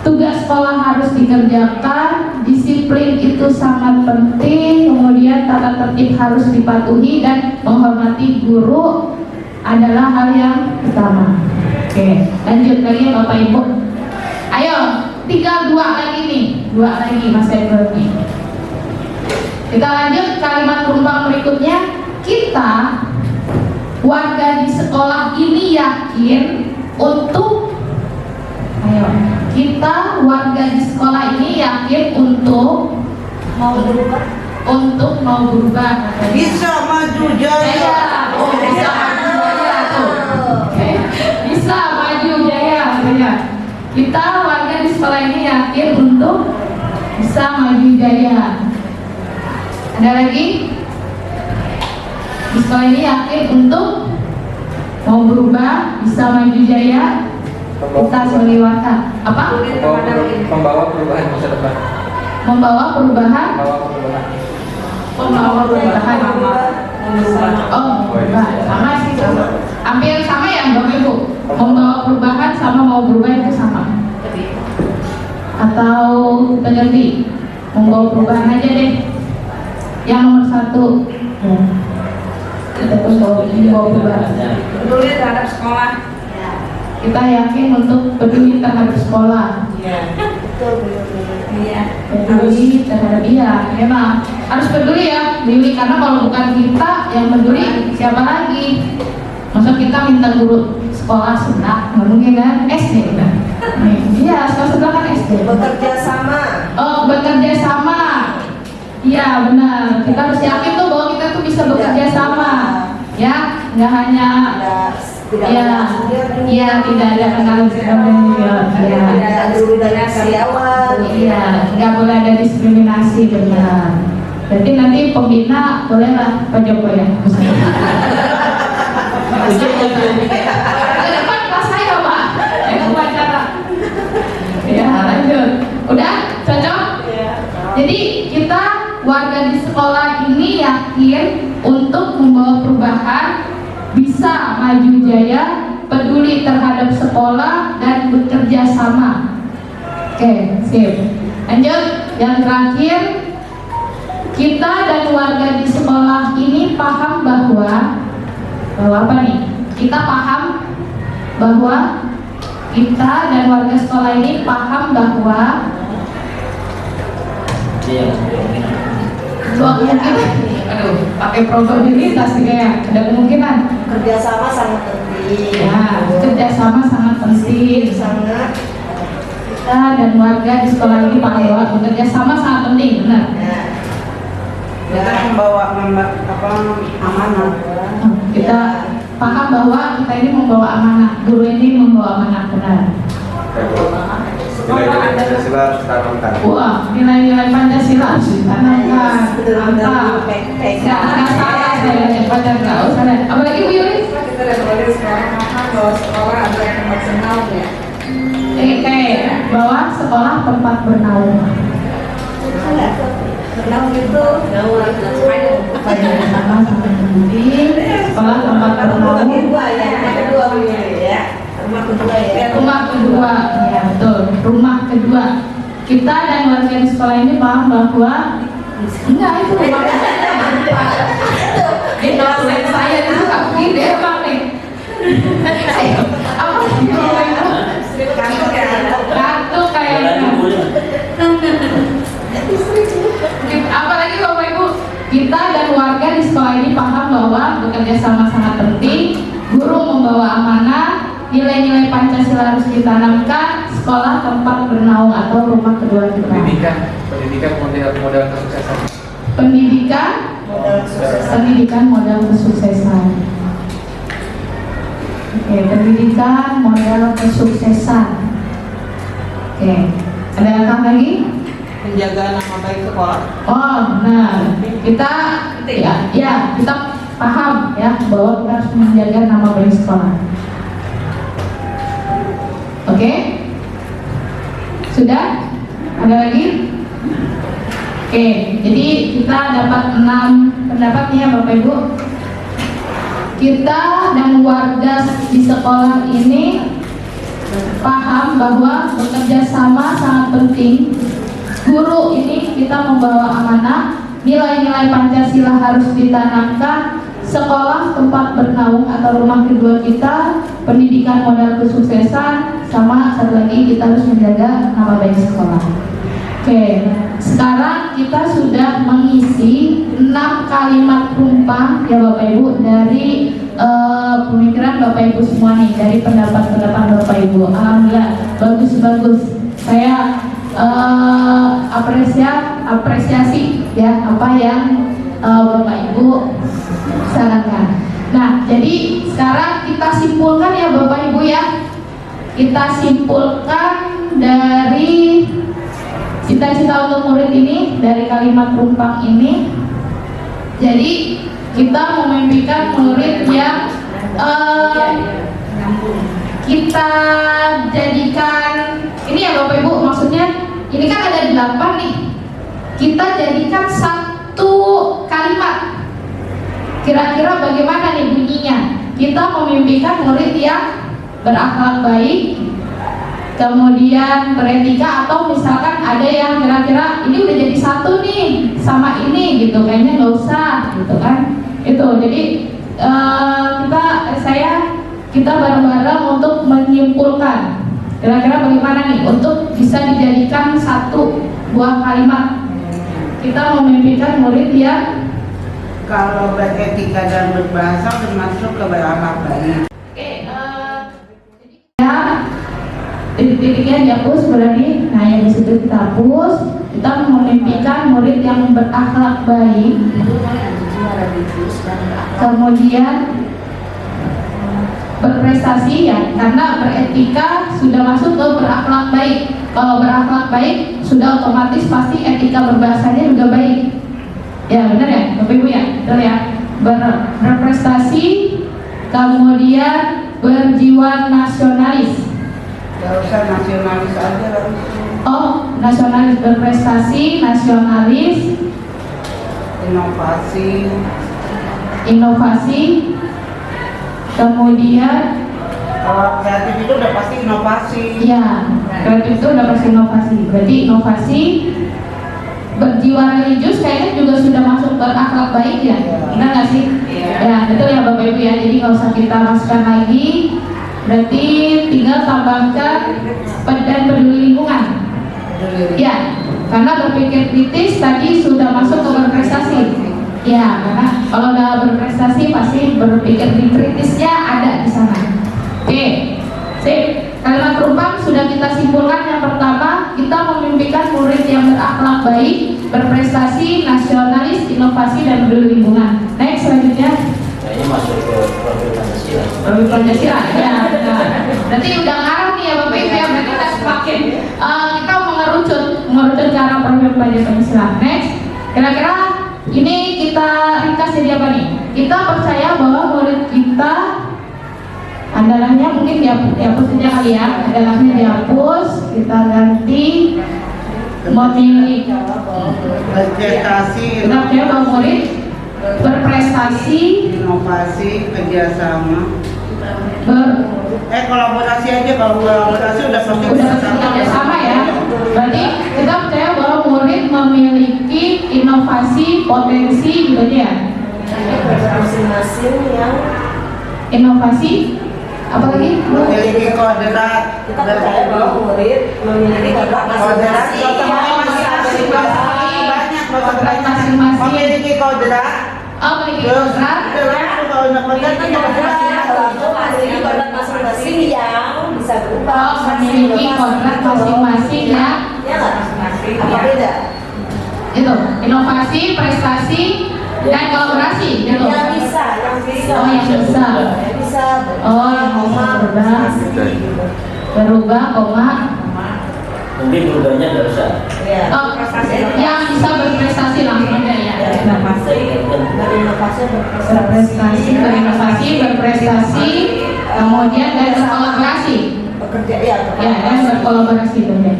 tugas sekolah harus dikerjakan, disiplin itu sangat penting, kemudian tata tertib harus dipatuhi dan menghormati guru adalah hal yang utama. Oke, lanjut lagi Bapak Ibu. Ayo, tinggal dua lagi Mas Edward nih. Kita lanjut kalimat perumpamaan berikutnya. Kita warga di sekolah ini yakin untuk kita warga di sekolah ini yakin untuk Mau berubah. mau berubah katanya. Bisa maju jaya. Oh, bisa maju jaya tuh. Oke. Bisa maju jaya katanya. kita warga di sekolah ini yakin untuk bisa maju jaya. Ada lagi? Di sekolah ini yakin untuk mau berubah, bisa maju jaya. Kita sebagai warga apa? Membawa perubahan masa depan. Membawa perubahan. Membawa perubahan. Oh, berubah. Sama sih, sama. Hampir sama ya Bapak Ibu. Membawa perubahan sama mau berubah itu sama. Atau kita ganti, membawa perubahan aja deh. Yang nomor 1. Kita membawa perubahan. Peduli terhadap sekolah. Kita yakin untuk peduli terhadap sekolah. Iya. Betul. Iya. Peduli terhadap memang harus peduli ya, peduli karena kalau bukan kita yang peduli siapa lagi? Masa kita minta guru sekolah sebelah, nggak mungkin kan? SD kan? Iya, sekolah sebelah kan SD. Bekerja sama. Oh, bekerja sama. Iya benar. Kita harus yakin tuh bahwa kita tuh bisa bekerja sama. Ya, nggak hanya Iya, tidak ada kenal senior. Tidak ada diskriminasi awal. Iya, nggak boleh ada diskriminasi, benar. Berarti nanti pembina bolehlah Pak Joko ya. Ke depan kelas saya Pak, yang upacara. Ya lanjut. Udah cocok? Jadi kita warga di sekolah ini yakin untuk membawa perubahan, bisa maju jaya, peduli terhadap sekolah dan bekerja sama. Oke, sip. Lanjut, yang terakhir, kita dan warga di sekolah ini paham bahwa apa nih? Kita paham bahwa kita dan warga sekolah ini paham bahwa dua kemungkinan. Aduh, pakai probabilitas nih kayak ada kemungkinan. Kerjasama sangat penting. Ya, kerjasama sangat penting. Sangat. Kita dan warga di sekolah ini paham bahwa bekerja sama sangat penting, benar. Kita membawa amanah. Kita paham bahwa kita ini membawa amanah, guru ini membawa amanah, benar. Nilai-nilai Pancasila harus ditanamkan. Wah, nilai-nilai Pancasila harus ditanamkan. Mantap. Nggak salah saya pada nggak usah. Apalagi Bu Yuri? Kita dari sekarang paham bahwa sekolah adalah tempat bernaung ya. Kayak bahwa sekolah tempat bernaung. Bernaung itu Sama sangat penting. Sekolah tempat bernaung. kedua ya. Kedua ya. Rumah kedua ya. Rumah kedua, ya betul. Rumah kedua. Kita dan warga di sekolah ini paham bahwa enggak itu rumah kedua. Di dosen saya itu suka begini emang nih. Apa sih itu? Kartu kayaknya. Apalagi Bapak Ibu, kita dan warga di sekolah ini paham bahwa bekerja sama sangat penting. Guru membawa amanah, nilai-nilai Pancasila harus ditanamkan, sekolah tempat bernaung atau rumah kedua kita. Pendidikan modal kesuksesan. Pendidikan modal kesuksesan. Oke, pendidikan modal kesuksesan. Oke, ada apa lagi? Menjaga nama baik sekolah. Oh, nah kita kita paham ya bahwa kita harus menjaga nama baik sekolah. Oke, sudah? Ada lagi? Oke, jadi kita dapat 6 pendapat nih ya Bapak Ibu. Kita dan warga di sekolah ini paham bahwa bekerja sama sangat penting. Guru ini kita membawa amanah, nilai-nilai Pancasila harus ditanamkan, sekolah tempat bernaung atau rumah kedua kita, pendidikan modal kesuksesan, sama satu lagi kita harus menjaga nama baik sekolah. Oke, sekarang kita sudah mengisi 6 kalimat tumpang ya Bapak Ibu dari pemikiran Bapak Ibu semua nih, dari pendapat-pendapat Bapak Ibu. Alhamdulillah, bagus-bagus. Saya apresiasi ya apa yang Bapak Ibu sarankan. Nah, jadi sekarang kita simpulkan ya Bapak Ibu ya. Kita simpulkan dari cita-cita untuk murid ini, dari kalimat rumpang ini. Jadi kita memimpikan murid yang kita jadikan ini ya Bapak Ibu, maksudnya ini kan ada 8 nih, kita jadikan satu kalimat. Kira-kira bagaimana nih bunyinya? Kita memimpikan murid yang berakhlak baik, kemudian beretika, atau misalkan ada yang kira-kira ini udah jadi satu nih sama ini gitu, kayaknya nggak usah gitu kan. Itu jadi kita bareng-bareng untuk menyimpulkan kira-kira bagaimana nih untuk bisa dijadikan satu buah kalimat. Kita memimpikan murid yang Kalau beretika dan berbahasa termasuk ke berakhlak baik. ya titik-titiknya dihapus berarti. Nah yang disitu kita hapus. Kita memimpikan murid yang berakhlak baik, kemudian berprestasi ya, karena beretika sudah masuk ke berakhlak baik. Kalau berakhlak baik sudah otomatis pasti etika berbahasanya juga baik. Ya benar ya Bapak Ibu ya, betul ya. Berprestasi, kemudian berjiwa nasionalis. Gak usah nasionalis aja lah. Oh, nasionalis, berprestasi, nasionalis, inovasi, kemudian Kalau kreatif itu udah pasti inovasi. ya, kreatif itu udah pasti inovasi. Berarti inovasi, berjiwa religius kayaknya juga sudah masuk berakhlak baik ya, benar nggak sih? Ya betul ya Bapak Ibu ya. Jadi nggak usah kita masukkan lagi. Berarti tinggal tambahkan dan peduli lingkungan. Ya, karena berpikir kritis tadi sudah masuk ke berprestasi. Ya, karena kalau udah berprestasi pasti berpikir kritisnya ada di sana. Oke, sip. Kalimat rumpang sudah kita simpulkan. Yang pertama, kita memimpikan murid yang berakhlak baik, berprestasi, nasionalis, inovasi, dan peduli lingkungan. Next, selanjutnya. Kayaknya masuk ke profil Pancasila. Profil Pancasila, ya. Nah, nanti udah ngarang nih ya Bapak Ibu ya. Berarti kita semakin kita mengerucut ke arah profil Pancasila. Next, kira-kira ini kita ringkas jadi apa nih? Kita percaya bahwa murid kita andalanya mungkin dihapus saja kali ya. Andalanya dihapus, kita ganti memilih. Berprestasi, Kita percaya bahwa murid berprestasi, inovasi, kerjasama. Kolaborasi Kolaborasi aja, kalau kolaborasi udah pasti kerjasama ya. Berarti kita percaya bahwa murid memiliki inovasi, potensi gitu aja ya. Masing-masing yang Inovasi, apa lagi? memiliki kodrat. kita percaya bahwa murid memiliki kodrat masing-masing. Banyak Kodrat masing-masing. memiliki kodrat. Oh, memiliki Terus kodrat. kalau udah kodrat kan Kodrat masing-masing yang bisa berubah. Oh, memiliki kodrat masing-masing ya. Ya nggak? Apa beda? Itu inovasi, prestasi, dan kolaborasi gitu. Yang bisa. Oh, yang bisa. Yang bisa. Oh, yang bisa berubah, koma. Mungkin berubahnya nggak usah. Ya. Oh, yang bisa berprestasi langsung aja ya. Berinovasi, berprestasi, kemudian dan berkolaborasi. Bekerja ya. Ya, dan berkolaborasi itu ya.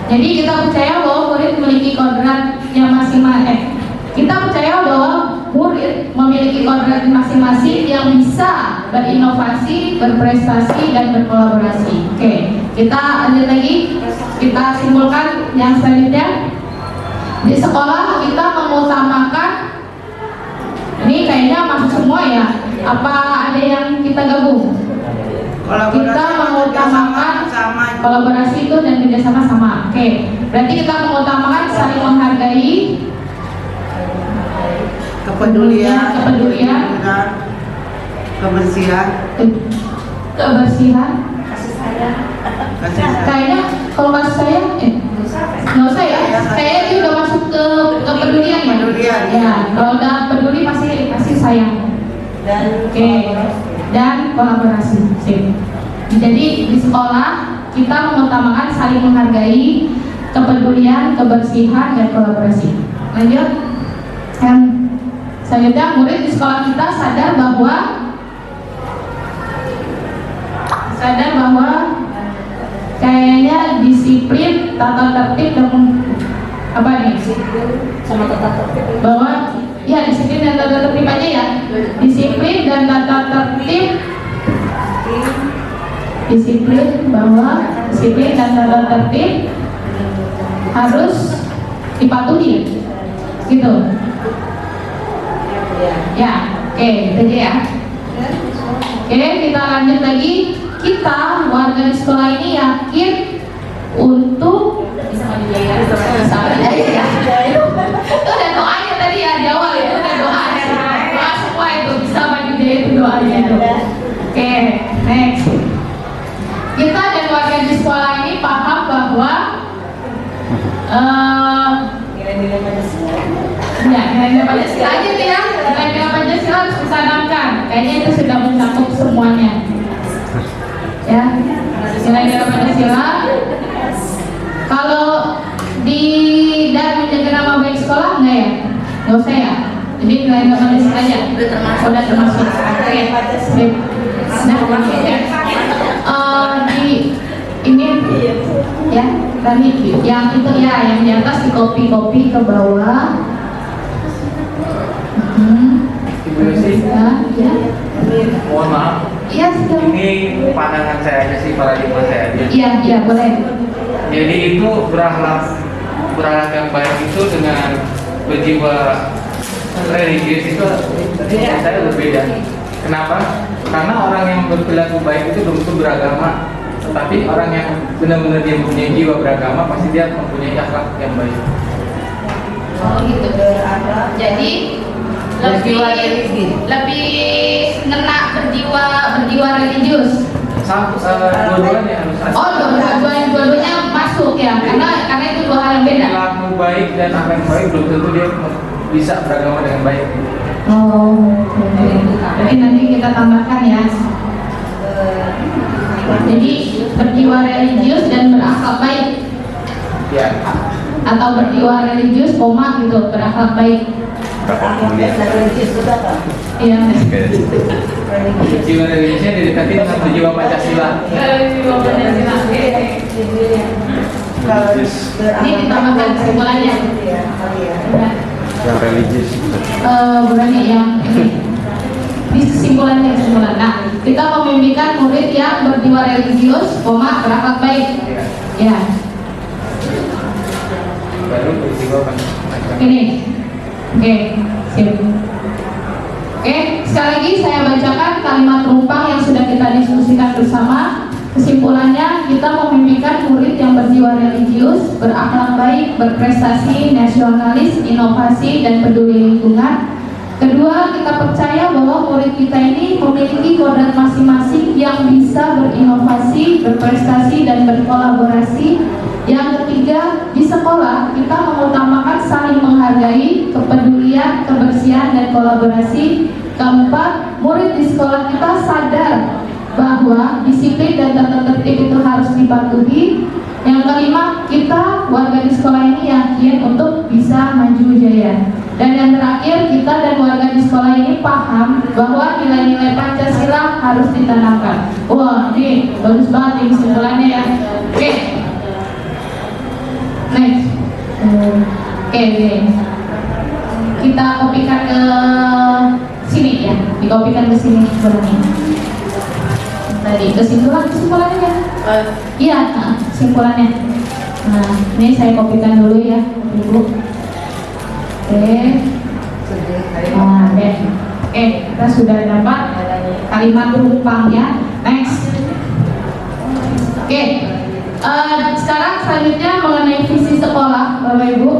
Jadi kita percaya bahwa murid memiliki kodrat yang masing-masing. Kita percaya bahwa murid memiliki kodrat masing-masing yang bisa berinovasi, berprestasi, dan berkolaborasi. Oke, kita lanjut lagi. Kita simpulkan yang selanjutnya. Di sekolah kita mengutamakan, ini kayaknya masuk semua ya. Apa ada yang kita gabung? Kita mengutamakan kolaborasi itu dan kerjasama sama. Oke, berarti kita mengutamakan saling menghargai, kepedulian, kebersihan, kasih sayang. Kayaknya kalau kasih sayang, nggak usah ya. Kayaknya dia udah masuk ke kepedulian ya. Kepedulian. Ya, kalau udah peduli pasti sayang. Dan Oke, dan kolaborasi. Sip. Jadi di sekolah kita mengutamakan saling menghargai, kepedulian, kebersihan, dan kolaborasi. Lanjut. Selanjutnya, murid di sekolah kita sadar bahwa kayaknya disiplin, tata tertib, dan apa nih? Sama tata tertib. Bahwa ya disiplin dan tata tertib aja ya. Disiplin dan tata tertib. Disiplin dan tata tertib harus dipatuhi, gitu. Ya, oke, itu aja ya. Oke, kita lanjut lagi. Kita warga di sekolah ini yakin untuk bisa maju jaya. Bisa maju jaya. Itu udah doanya tadi ya, di awal ya. Itu udah doa. Doa semua itu bisa maju jaya, itu doanya itu. Oke, next. Kita dan warga di sekolah ini paham bahwa Nilai-nilai Pancasila. ya, nilai-nilai Pancasila aja tuh ya. Nilai-nilai Pancasila harus ditanamkan. Kayaknya itu sudah mencakup semuanya. Ya, nilai-nilai Pancasila. Kalau di dan menjaga nama baik sekolah enggak ya? Nggak usah ya. Jadi nilai-nilai Pancasila aja. Udah termasuk. Oke. Sip. Nah, ya. Di ini ya tadi yang itu ya yang di atas di copy ke bawah. Ibu Yosi, Ya. mohon maaf. Iya, sudah. Ini pandangan saya aja sih, paradigma saya aja. Iya, boleh. Jadi itu berakhlak yang baik itu dengan berjiwa religius itu menurut saya berbeda. Kenapa? Karena orang yang berperilaku baik itu belum tentu beragama, tetapi orang yang benar-benar dia mempunyai jiwa beragama pasti dia mempunyai akhlak yang baik. Oh gitu. Jadi lebih ngena berjiwa religius. Dua-duanya harus ada. Oh, dua-duanya masuk ya, karena itu dua hal yang beda. Perilaku baik dan akhlak yang baik belum tentu dia bisa beragama dengan baik. Oh, oke. Jadi nanti kita tambahkan ya. Jadi berjiwa religius dan berakhlak baik, Ya. atau berjiwa religius, koma gitu, berakhlak baik. Religius juga kan? Iya. Jiwa religiusnya didekatin sama jiwa Pancasila. Jiwa Pancasila. Kalau Ini ditambahkan kesimpulannya. Ya. Yang religius. Berarti yang ini. Ini kesimpulan. Nah, kita memimpikan murid yang berjiwa religius, berakhlak baik. Ya. Baru berjiwa Pancasila. Ini. Oke, sip. Oke, sekali lagi saya bacakan kalimat penumpang yang sudah kita diskusikan bersama. Kesimpulannya, kita memimpikan murid yang berjiwa religius, berakhlak baik, berprestasi, nasionalis, inovasi, dan peduli lingkungan. Kedua, kita percaya bahwa murid kita ini memiliki kodrat masing-masing yang bisa berinovasi, berprestasi, dan berkolaborasi. Yang ketiga, di sekolah kita mengutamakan saling menghargai, kepedulian, kebersihan, dan kolaborasi. Keempat, murid di sekolah kita sadar bahwa disiplin dan tata tertib itu harus dipatuhi. Yang kelima, kita warga di sekolah ini yakin untuk bisa maju jaya. Dan yang terakhir, kita dan warga di sekolah ini paham bahwa nilai-nilai Pancasila harus ditanamkan. Wah, ini bagus banget nih kesimpulannya ya. Oke. Next. Oke. Kita kopikan ke sini ya. Dikopikan ke sini sebenarnya. Tadi kesimpulannya ya. Iya, kesimpulannya. Nah, ini saya kopikan dulu ya, Ibu. Oke. Nah, oke, kita sudah dapat kalimat penumpangnya. Next. Oke. Sekarang selanjutnya mengenai visi sekolah, Bapak Ibu.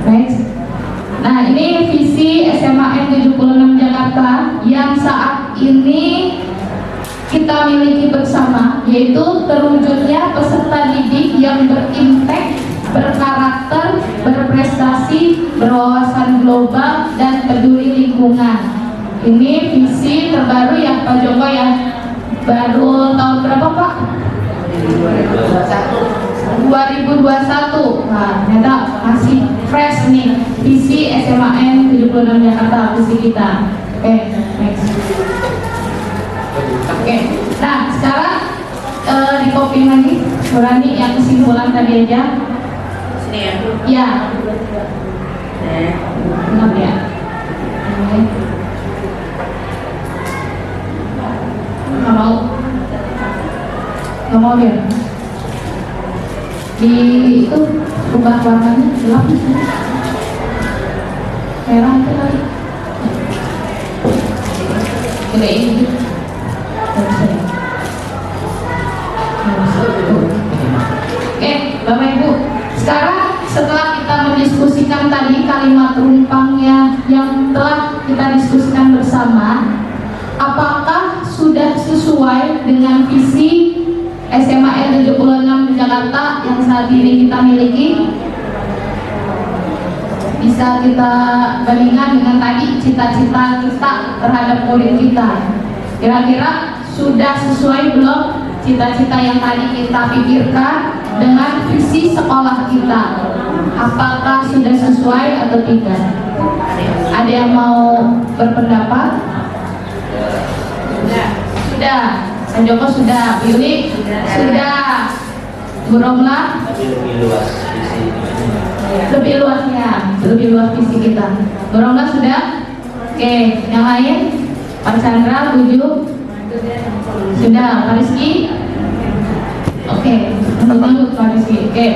Next. Nah, ini visi SMA N76 Jakarta yang saat ini kita miliki bersama, yaitu terwujudnya peserta didik yang berimpact, berkarakter, berprestasi, berwawasan global, dan peduli lingkungan. Ini visi terbaru ya Pak Joko ya. Baru tahun berapa Pak? 2021. Nah, ternyata masih fresh nih visi SMAN 76 Jakarta, visi kita. Oke, next. Oke, nah sekarang di copy lagi, Surani yang kesimpulan tadi aja. Sini ya. Ya, benar ya. Oke. Nggak mau dia. Di itu ubah warnanya gelap merah itu lagi. Gede ini. Oke, Bapak Ibu. Sekarang setelah kita mendiskusikan tadi kalimat rumpangnya yang telah kita diskusikan bersama, apakah sudah sesuai dengan visi SMAN 76 Jakarta yang saat ini kita miliki? Bisa kita bandingkan dengan tadi cita-cita kita terhadap murid kita. Kira-kira sudah sesuai belum cita-cita yang tadi kita pikirkan dengan visi sekolah kita? Apakah sudah sesuai atau tidak? Ada yang mau berpendapat? Sudah. Pak Joko sudah, Billy sudah, Bu Romla Tapi lebih luas visi ini. lebih luas visi kita. Bu Romla sudah, oke, yang lain, Pak Chandra, Buju, sudah, Pak Rizky, oke, menurut Pak Rizky, oke.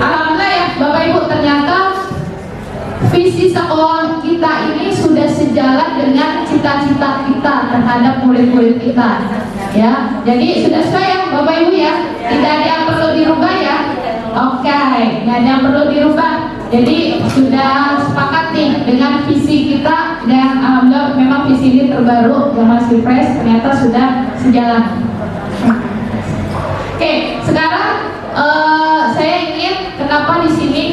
Alhamdulillah ya, Bapak Ibu, ternyata visi sekolah kita ini sudah sejalan dengan cita-cita kita terhadap murid-murid kita. Ya, jadi sudah sesuai ya Bapak Ibu ya. Tidak ada yang perlu dirubah ya. Oke, nggak ada yang perlu dirubah. Jadi sudah sepakat nih dengan visi kita dan alhamdulillah memang visi ini terbaru yang masih fresh ternyata sudah sejalan. Oke, sekarang saya ingin kenapa di sini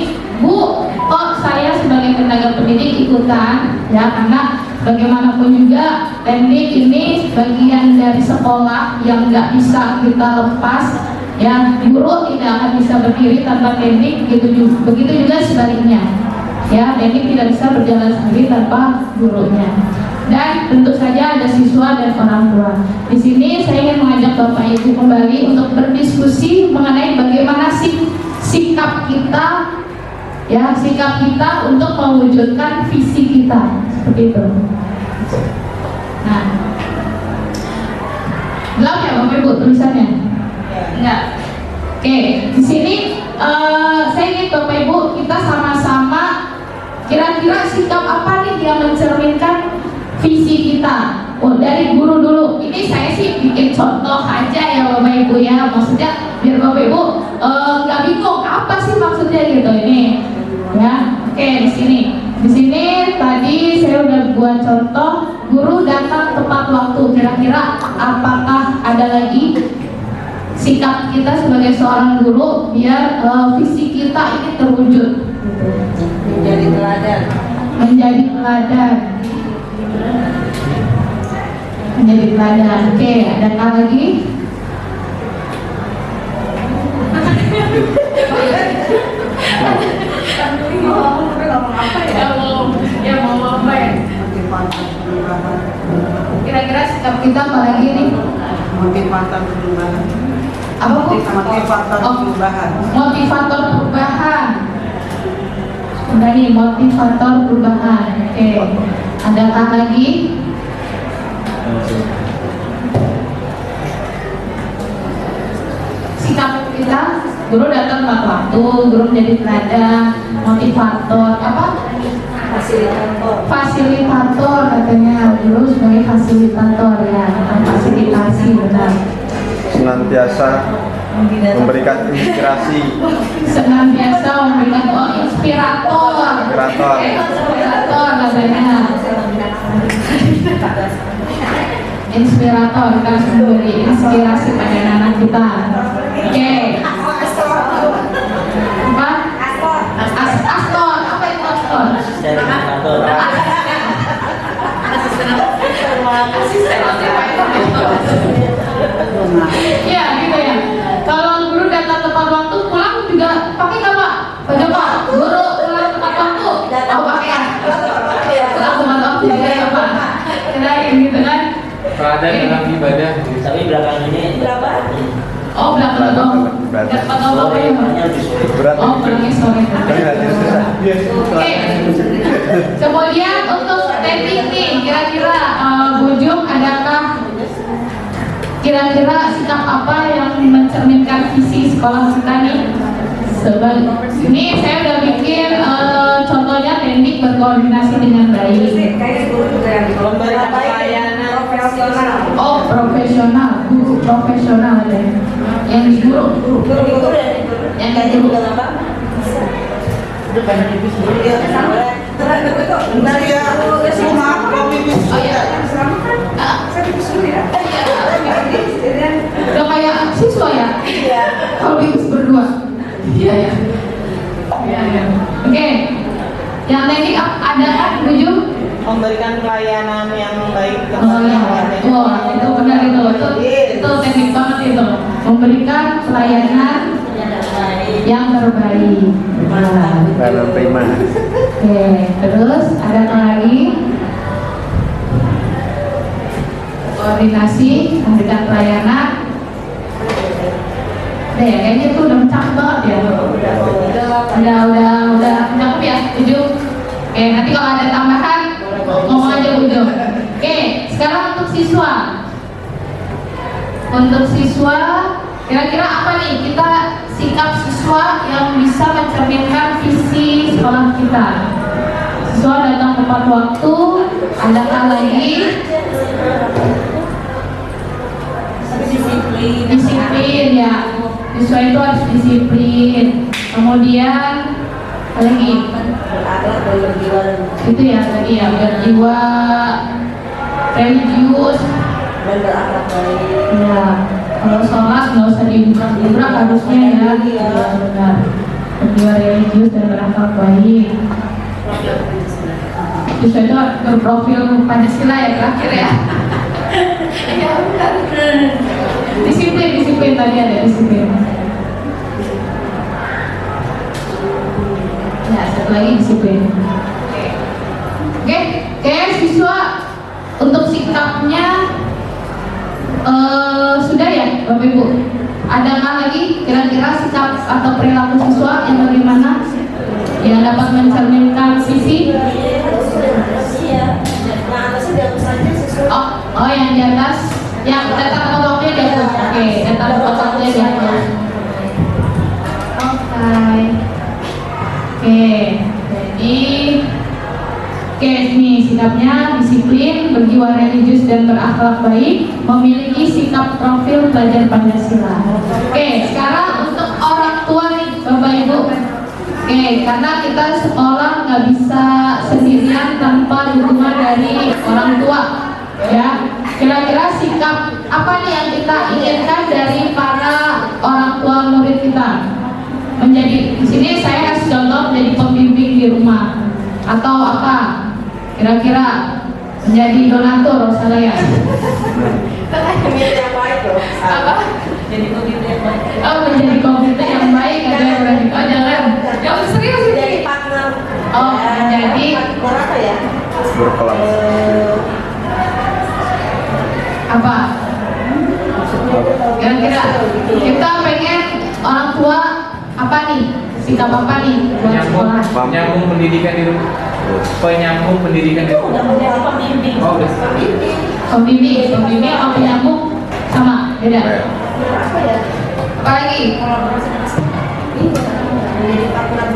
Bu, kok saya sebagai tenaga pendidik ikutan ya, karena bagaimanapun juga teknik ini bagian dari sekolah yang nggak bisa kita lepas ya. Guru tidak akan bisa berdiri tanpa teknik, begitu juga sebaliknya ya. Teknik tidak bisa berjalan sendiri tanpa gurunya, dan tentu saja ada siswa dan orang tua. Di sini saya ingin mengajak Bapak Ibu kembali untuk berdiskusi mengenai bagaimana sikap kita ya, sikap kita untuk mewujudkan visi kita seperti itu. Nah, gelap ya Bapak Ibu tulisannya? Enggak. Oke, di sini saya ingin Bapak Ibu kita sama-sama kira-kira sikap apa nih yang mencerminkan visi kita. Oh, dari guru dulu. Ini saya sih bikin contoh aja ya Bapak Ibu ya. Maksudnya biar Bapak Ibu nggak bingung apa sih maksudnya gitu ini. Ya, oke, di sini tadi saya udah buat contoh guru datang tepat waktu. Kira-kira apakah ada lagi sikap kita sebagai seorang guru biar visi kita ini terwujud? Menjadi teladan. Oke, adakah lagi? Kira-kira sikap kita apa lagi nih? Motivator perubahan. Apa Bu? Motivator perubahan. Motivator perubahan. Udah nih, motivator perubahan. Oke. Adakah lagi? Sikap kita, guru datang tepat waktu, guru menjadi teladan, motivator, apa? Fasilitator katanya, guru sebagai fasilitator ya, fasilitasi benar. Senantiasa memberikan inspirasi. Senantiasa memberikan inspirator katanya. Inspirator, kita harus memberi inspirasi pada anak kita. Oke. Apa? Astor. Apa itu astor? Asisten. Ya gitu ya. Kalau jadi apa? Kirain gitu kan? Teladan dalam ibadah. Tapi belakangannya Berapa? Oh belakang dong. Ibadah. Atau apa ya? hanya lebih sulit. Berat. Oh belakangnya sore. Kan hati susah. Oke. Kemudian untuk teknik nih, kira-kira Bujung adakah kira-kira sikap apa yang mencerminkan visi sekolah kita nih? Ini saya udah bikin contohnya teknik berkoordinasi dengan baik. Kayaknya guru juga yang memberikan pelayanan profesional. Oh profesional, guru profesional ada yang di guru, Guru yang di kayak guru. juga apa? Udah banyak tipis dulu. Iya, sama. Bentar ya, Rumah mau pipis. Oh iya, saya pipis dulu ya. udah kayak siswa ya? Iya. Kalau bibis berdua. Iya ya. Iya ya. Oke. Yang teknik ada kan Bujung? Memberikan pelayanan yang baik Oh ya, wah itu benar itu teknik banget itu, memberikan pelayanan yang terbaik. Dalam prima. Oke, terus ada apa lagi? Koordinasi, memberikan pelayanan. Deh, kayaknya itu udah mencakup banget ya. Udah mencakup ya, Ujung. Oke, nanti kalau ada tambahan ngomong aja Ujung. Oke, sekarang untuk siswa. Untuk siswa, kira-kira apa nih kita sikap siswa yang bisa mencerminkan visi sekolah kita? Siswa datang tepat waktu, adakah lagi disiplin ya? Siswa itu harus disiplin. Kemudian apa lagi? Itu ya tadi ya, berjiwa religius. Ya, kalau sholat nggak usah diubrak harusnya ya. Iya benar. Berjiwa religius dan berakhlak baik. Siswa itu berprofil Pancasila ya terakhir ya. Iya benar. Disiplin tadi ada disiplin. Ya, satu lagi disiplin. Oke, siswa untuk sikapnya sudah ya, Bapak Ibu. Adakah lagi kira-kira sikap atau perilaku siswa yang bagaimana yang dapat mencerminkan visi? Oh yang di atas, yang data potongnya di atas. Oke, data potongnya di atas. Oke, ini sikapnya disiplin, berjiwa religius dan berakhlak baik, memiliki sikap profil pelajar Pancasila. Oke, sekarang untuk orang tua nih, Bapak Ibu. Oke, karena kita sekolah nggak bisa sendirian tanpa dukungan dari orang tua, ya. Kira-kira sikap apa nih yang kita inginkan dari para orang tua murid kita? Menjadi di sini saya kasih contoh menjadi pembimbing di rumah atau apa? Kira-kira menjadi donatur salah ya? Apa? Jadi pemimpin yang baik. Oh menjadi komite yang baik ada yang berani. Oh jangan, jangan serius ini. Jadi partner. Oh menjadi Partner apa ya? Berkelas. apa? Kira-kira kita pengen orang tua apa nih? Sikap apa nih buat sekolah? Penyambung pendidikan di rumah. Penyambung pendidikan di rumah. Udah menjadi pembimbing. Oh, udah. Pembimbing atau penyambung sama beda. Apa ya? Apa lagi? Menjadi partner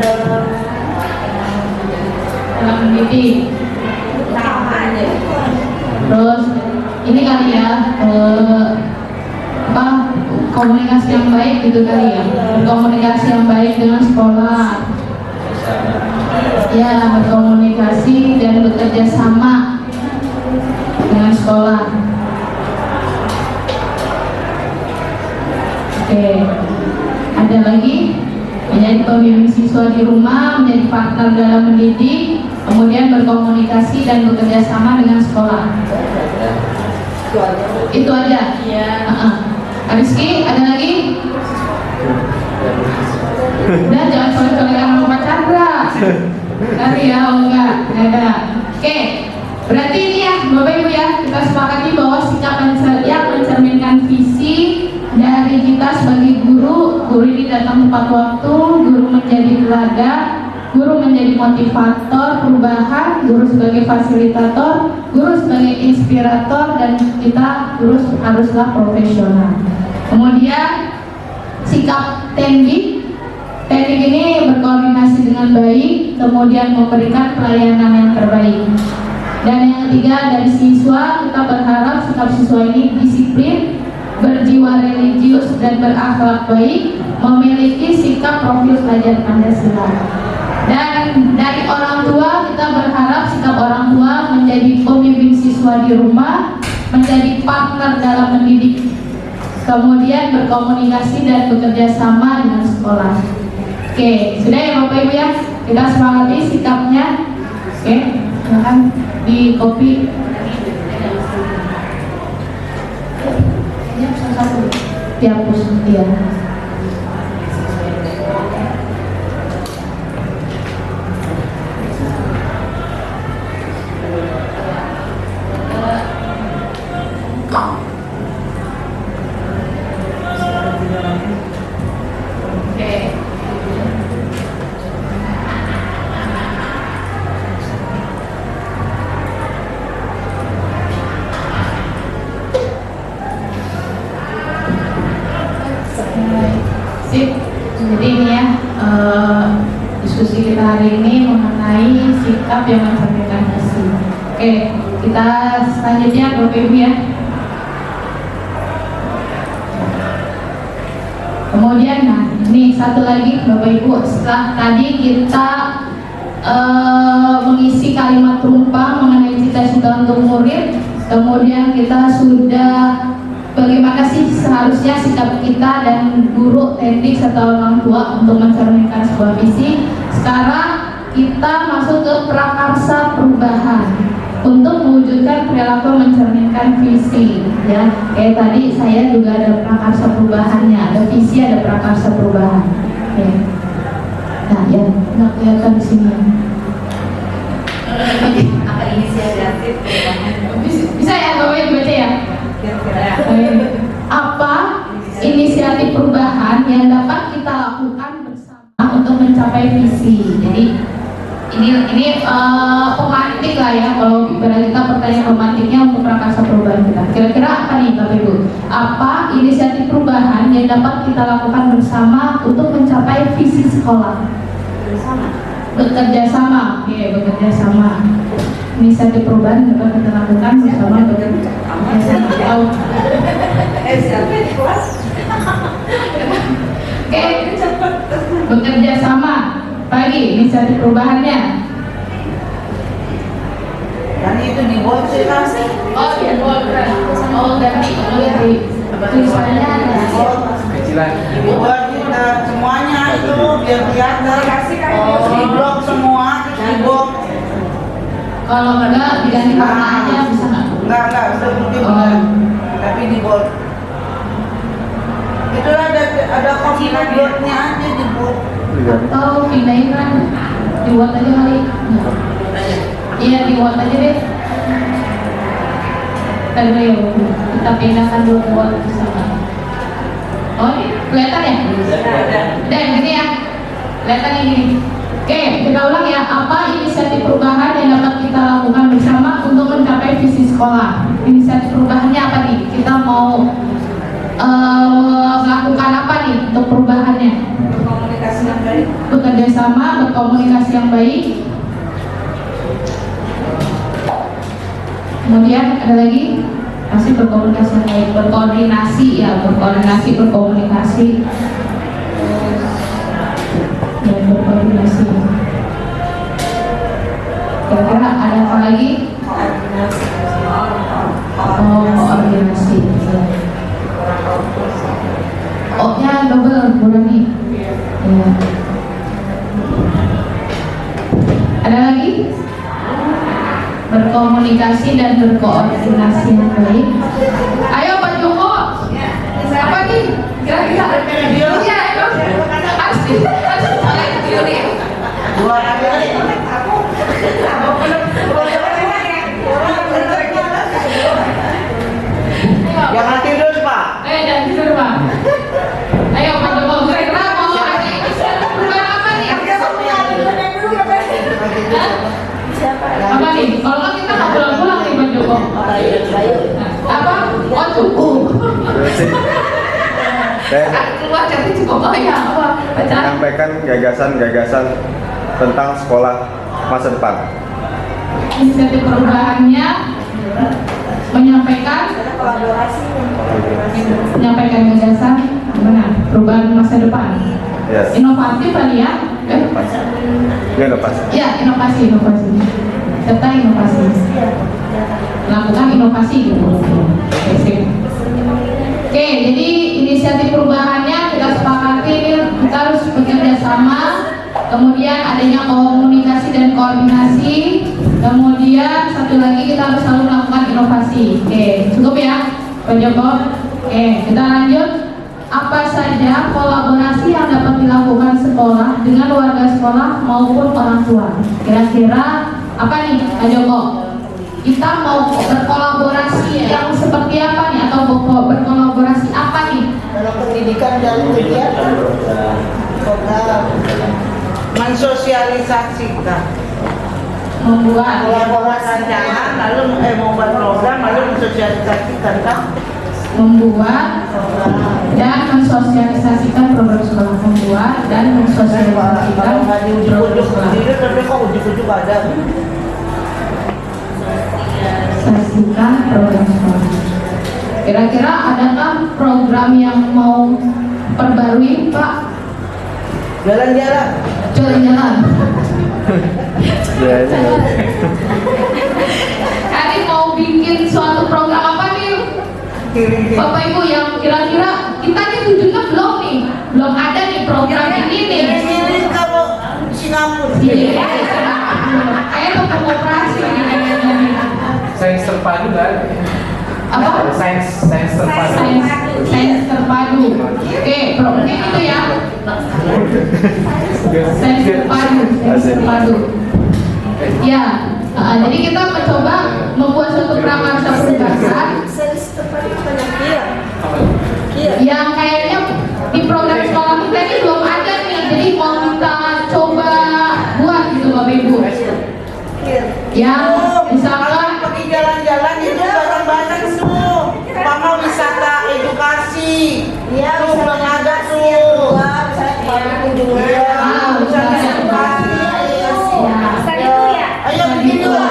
Dalam mendidik. sama aja. Terus ini kali ya apa komunikasi yang baik gitu kali ya, berkomunikasi yang baik dengan sekolah. Ya berkomunikasi dan bekerja sama dengan sekolah. Oke, ada lagi menjadi pembimbing siswa di rumah, menjadi partner dalam mendidik, kemudian berkomunikasi dan bekerja sama dengan sekolah. Itu aja. Iya. Rizky, ada lagi? Udah jangan colek-colekan sama Pak Chandra. Kali ya, oh enggak ada. Oke, Berarti ini ya Bapak Ibu ya, kita sepakati bahwa sikap yang mencerminkan visi dari kita sebagai guru. Guru ini datang tepat waktu, guru menjadi teladan, guru menjadi motivator perubahan, guru sebagai fasilitator, guru sebagai inspirator, dan kita guru haruslah profesional. Kemudian sikap teknik ini berkoordinasi dengan baik, kemudian memberikan pelayanan yang terbaik. Dan yang ketiga, dari siswa kita berharap sikap siswa ini disiplin, berjiwa religius dan berakhlak baik, memiliki sikap profil pelajar Pancasila. Dan dari orang tua kita berharap sikap orang tua menjadi pembimbing siswa di rumah, menjadi partner dalam mendidik, kemudian berkomunikasi dan bekerja sama dengan sekolah. Oke, sudah ya Bapak Ibu ya, kita sepakati sikapnya. Oke, silakan di copy. Satu dihapus ya. Sip. Jadi ini ya diskusi kita hari ini mengenai sikap yang mencerminkan visi. Oke, kita selanjutnya Bapak Ibu ya. Kemudian nah ini satu lagi Bapak Ibu, setelah tadi kita mengisi kalimat penumpang mengenai cita-cita untuk murid, kemudian kita sudah bagaimana sih seharusnya sikap kita dan guru, teknik serta orang tua untuk mencerminkan sebuah visi. Sekarang kita masuk ke prakarsa perubahan untuk mewujudkan perilaku mencerminkan visi. Ya, kayak tadi saya juga ada prakarsa perubahannya, ada visi, ada prakarsa perubahan. Oke. Nah, ya, nggak kelihatan di sini. Apa inisiatif perubahan? Bisa ya, Bapak Ibu baca ya? Kira-kira Apa inisiatif perubahan yang dapat kita lakukan bersama untuk mencapai visi? Jadi ini pemantik lah ya, kalau ibarat kita pertanyaan pemantiknya untuk prakarsa perubahan kita. Kira-kira apa nih Bapak Ibu? Apa inisiatif perubahan yang dapat kita lakukan bersama untuk mencapai visi sekolah? bersama. Bekerja sama, oke, bekerja sama. Inisiatif perubahan dapat kita lakukan bersama bekerja sama. Siapa di kelas? Oke, bekerja sama. Pagi inisiatif perubahannya. Dan itu dibuat sih. Oh, iya, ganti tulisannya ada. Kecilan. Dibuat kita semuanya itu biar kelihatan. Di blok semua, di blok. Kalau enggak diganti warna aja bisa nggak? Enggak, seperti benar. Tapi dibuat. Itu ada kombinasinya aja dibuat. Atau pindahin kan? Dibuat aja kali. Iya, dibuat aja deh. Kita pindahkan dulu buat bersama. Oh, ini kelihatan ya? Dan gini ya, kelihatan ini. Oke, kita ulang ya. Apa inisiatif perubahan yang dapat kita lakukan bersama untuk mencapai visi sekolah? Inisiatif perubahannya apa nih? Kita mau melakukan apa nih untuk perubahannya? Komunikasi yang baik. Bekerja sama, berkomunikasi yang baik. Kemudian ada lagi masih berkomunikasi yang baik, berkoordinasi ya, berkomunikasi dan berkoordinasi. Kira-kira ada apa lagi? Oh, koordinasi. O-nya double, boleh nih. Ya. Ada lagi? Berkomunikasi dan berkoordinasi yang baik. Ayo Pak Joko, apa nih? Kira-kira? Iya, ayo. Harus oleh Yuri. Dua kali. Saya keluar dari coba ya apa? Baca. menyampaikan gagasan-gagasan tentang sekolah masa depan. Inisiatif perubahannya menyampaikan gagasan gimana perubahan masa depan. Yes. Inovatif kali ya? Inovasi. Ya, inovasi. Serta inovasi. Lakukan inovasi gitu. Oke, sip. Oke, jadi inisiatif perubahannya kita sepakati ini kita harus bekerja sama. Kemudian adanya komunikasi dan koordinasi. Kemudian satu lagi kita harus selalu melakukan inovasi. Oke, cukup ya, Pak Joko. Oke, kita lanjut. Apa saja kolaborasi yang dapat dilakukan sekolah dengan warga sekolah maupun orang tua? Kira-kira apa nih, Pak Joko? Kita mau berkolaborasi yang seperti apa nih? Atau berkolaborasi apa nih? Dalam pendidikan dan kegiatan program mensosialisasikan, Membuat kolaborasi rancangan, lalu membuat program, lalu mensosialisasikan kan? membuat dan mensosialisasikan program sekolah, membuat dan mensosialisasikan Kalau nggak program diujuk-ujuk sekolah. sendiri, tapi kok ujuk-ujuk ada? Sosialisasikan program sekolah. Kira-kira adakah program yang mau perbarui, Pak? Jalan-jalan. Jalan-jalan. Ya, Kali mau bikin suatu program apa nih? Kirim-kirim. Bapak Ibu yang kira-kira kita nih tujuannya belum ada nih program ini nih. Kirim-kirim kalau Singapura. Iya. Kayak mau pengoperasi nih kayaknya nih. Sains terpadu kan? Apa? Sains terpadu. Sains terpadu. Oke, programnya itu ya. Sains terpadu. Ya, jadi kita mencoba membuat suatu prakarsa perubahan yang kayaknya di program sekolah kita ini belum ada nih. Jadi mau kita coba buat gitu Bapak Ibu. Yang misalkan pergi jalan-jalan itu bareng-bareng tuh. Mama wisata edukasi. Iya, tuh belum ada tuh. Iya, wisata edukasi. Ayo bikin dulu.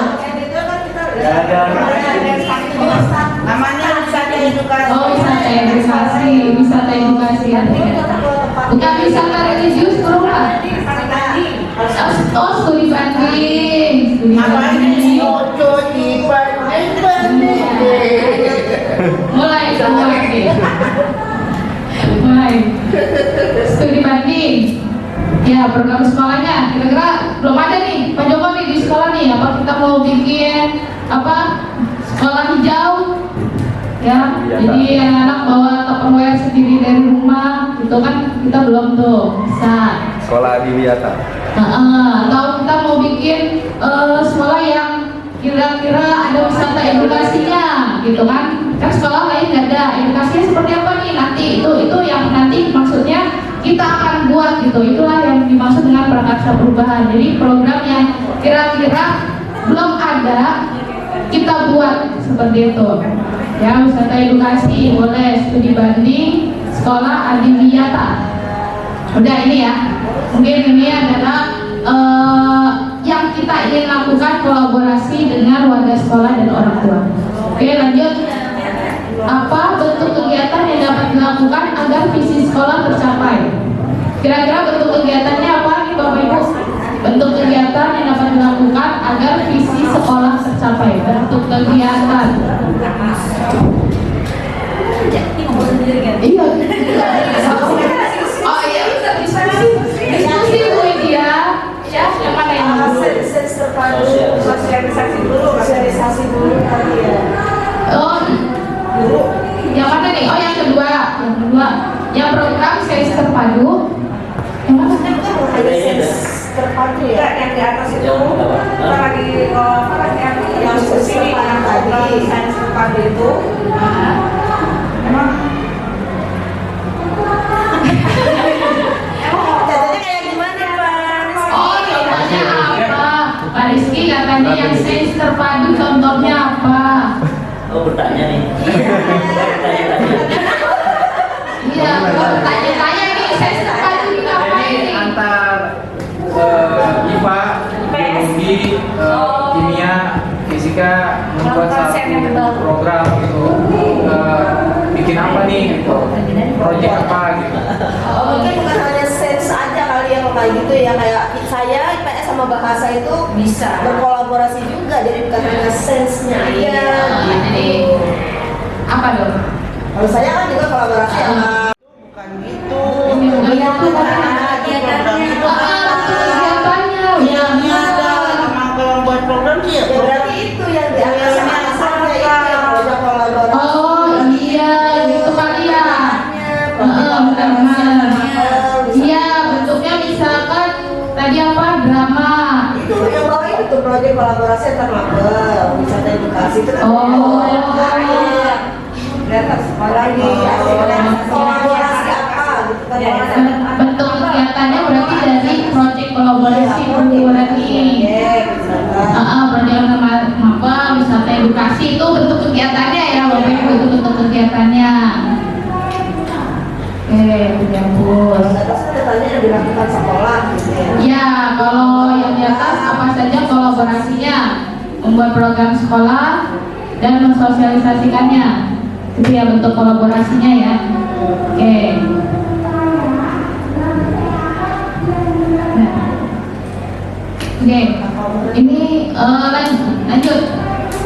Namanya wisata edukasi. oh wisata edukasi. Bukan wisata religius bro Pak. Oh studi banding. Apa ini? Ojo di banding. Mulai studi banding. Ya program sekolahnya kira-kira belum ada nih Pak Joko nih di sekolah nih. Apa kita mau bikin apa sekolah hijau? Ya, jadi anak-anak bawa Tupperware sendiri dari rumah, itu kan kita belum tuh bisa. sekolah Adiwiyata. Atau kita mau bikin sekolah yang kira-kira ada wisata edukasinya, gitu kan? Kan sekolah lain nggak ada. Edukasinya seperti apa nih? Nanti itu yang nanti maksudnya kita akan buat gitu. Itulah yang dimaksud dengan prakarsa perubahan. Jadi program yang kira-kira belum ada kita buat seperti itu. Ya, wisata edukasi boleh, studi banding, sekolah Adiwiyata. Udah ini ya. Mungkin ini adalah yang kita ingin lakukan kolaborasi dengan warga sekolah dan orang tua. Oke, lanjut. Apa bentuk kegiatan yang dapat dilakukan agar visi sekolah tercapai? Kira-kira bentuk kegiatannya apa nih Bapak Ibu? Bentuk kegiatan yang dapat dilakukan agar visi sekolah tercapai. Bentuk kegiatan. Iya. Oh iya, bisa diskusi Bu Widya. Ya, yang mana yang dulu? Sosialisasi dulu kali ya. Oh, yang mana nih? Oh, yang kedua. Yang program series terpadu. Yang mana? Terpadu ya. Yang di atas itu lagi yang sini yang tadi sains terpadu itu. Emang jadinya kayak gimana Pak? Oh, contohnya apa? Pak Rizky katanya yang sains terpadu contohnya apa? Oh bertanya nih. Iya, tanya-tanya nih, saya setempat ini ngapain Jadi nih? antar IPA, biologi, kimia, fisika membuat satu program gitu. Bikin apa nih gitu? Project apa gitu? Mungkin bukan hanya sains aja kali ya kalau kayak gitu ya, kayak saya IPS sama bahasa itu bisa berkolaborasi juga, jadi bukan hanya sainsnya aja. Jadi apa dong? Kalau saya kan juga kolaborasi sama Bukan gitu. Ini bukan gitu, Kegiatannya itu kegiatannya, ini ada kalau buat program sih ya. ya berarti itu yang diambil sama asalnya itu yang proyek kolaborasi. Oh iya, gitu kali ya. Benar-benar. Iya, bentuknya misalkan tadi apa, drama. Itu yang bawa itu proyek kolaborasi antar mabel, wisata edukasi itu kan. Oh. Lihat sekolah di kolaborasi apa gitu kan. Bentuk kegiatannya berarti dari proyek kolaborasi perguruan ini. Proyek apa, wisata edukasi itu bentuk kegiatannya ya, Bapak Ibu, itu bentuk kegiatannya. Bagus. Atas katanya yang dilakukan sekolah gitu ya. Ya, kalau yang di atas apa saja kolaborasinya, membuat program sekolah dan mensosialisasikannya. Itu ya bentuk kolaborasinya ya. Oke. Nah. Oke. Ini lanjut.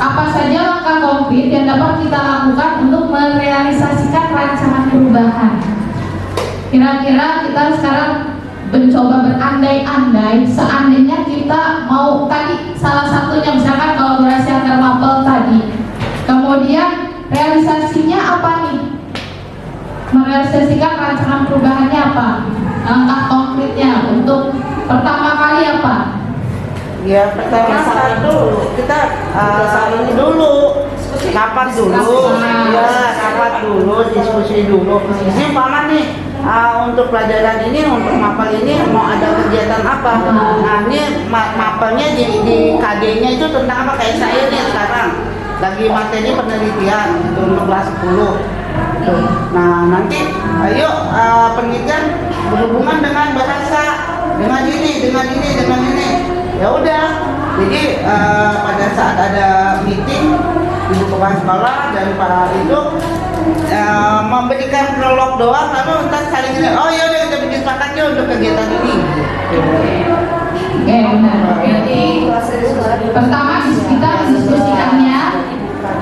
Apa saja langkah konkret yang dapat kita lakukan untuk merealisasikan rancangan perubahan? Kira-kira kita sekarang mencoba berandai-andai, seandainya kita mau tadi salah satunya misalkan kolaborasi antar mapel tadi, kemudian realisasinya apa nih? Merealisasikan rancangan perubahannya apa? Langkah konkretnya untuk pertama kali apa? Ya pertama satu kita ini dulu rapat dulu, ya rapat dulu, diskusi dulu. Ini umpama nih untuk pelajaran ini, untuk mapel ini mau ada kegiatan apa? Nah ini mapelnya di KD-nya itu tentang apa? Kayak saya nih sekarang lagi materi penelitian gitu, untuk kelas 10. Tuh. Nah nanti ayo penelitian berhubungan dengan bahasa, dengan ini. Ya udah, jadi pada saat ada meeting ibu kepala sekolah dan para itu memberikan prolog doang, lalu ntar saling ini, oh ya udah kita bikin sepakat yuk untuk kegiatan ini. Oke, benar. Jadi pertama kita mendiskusikannya,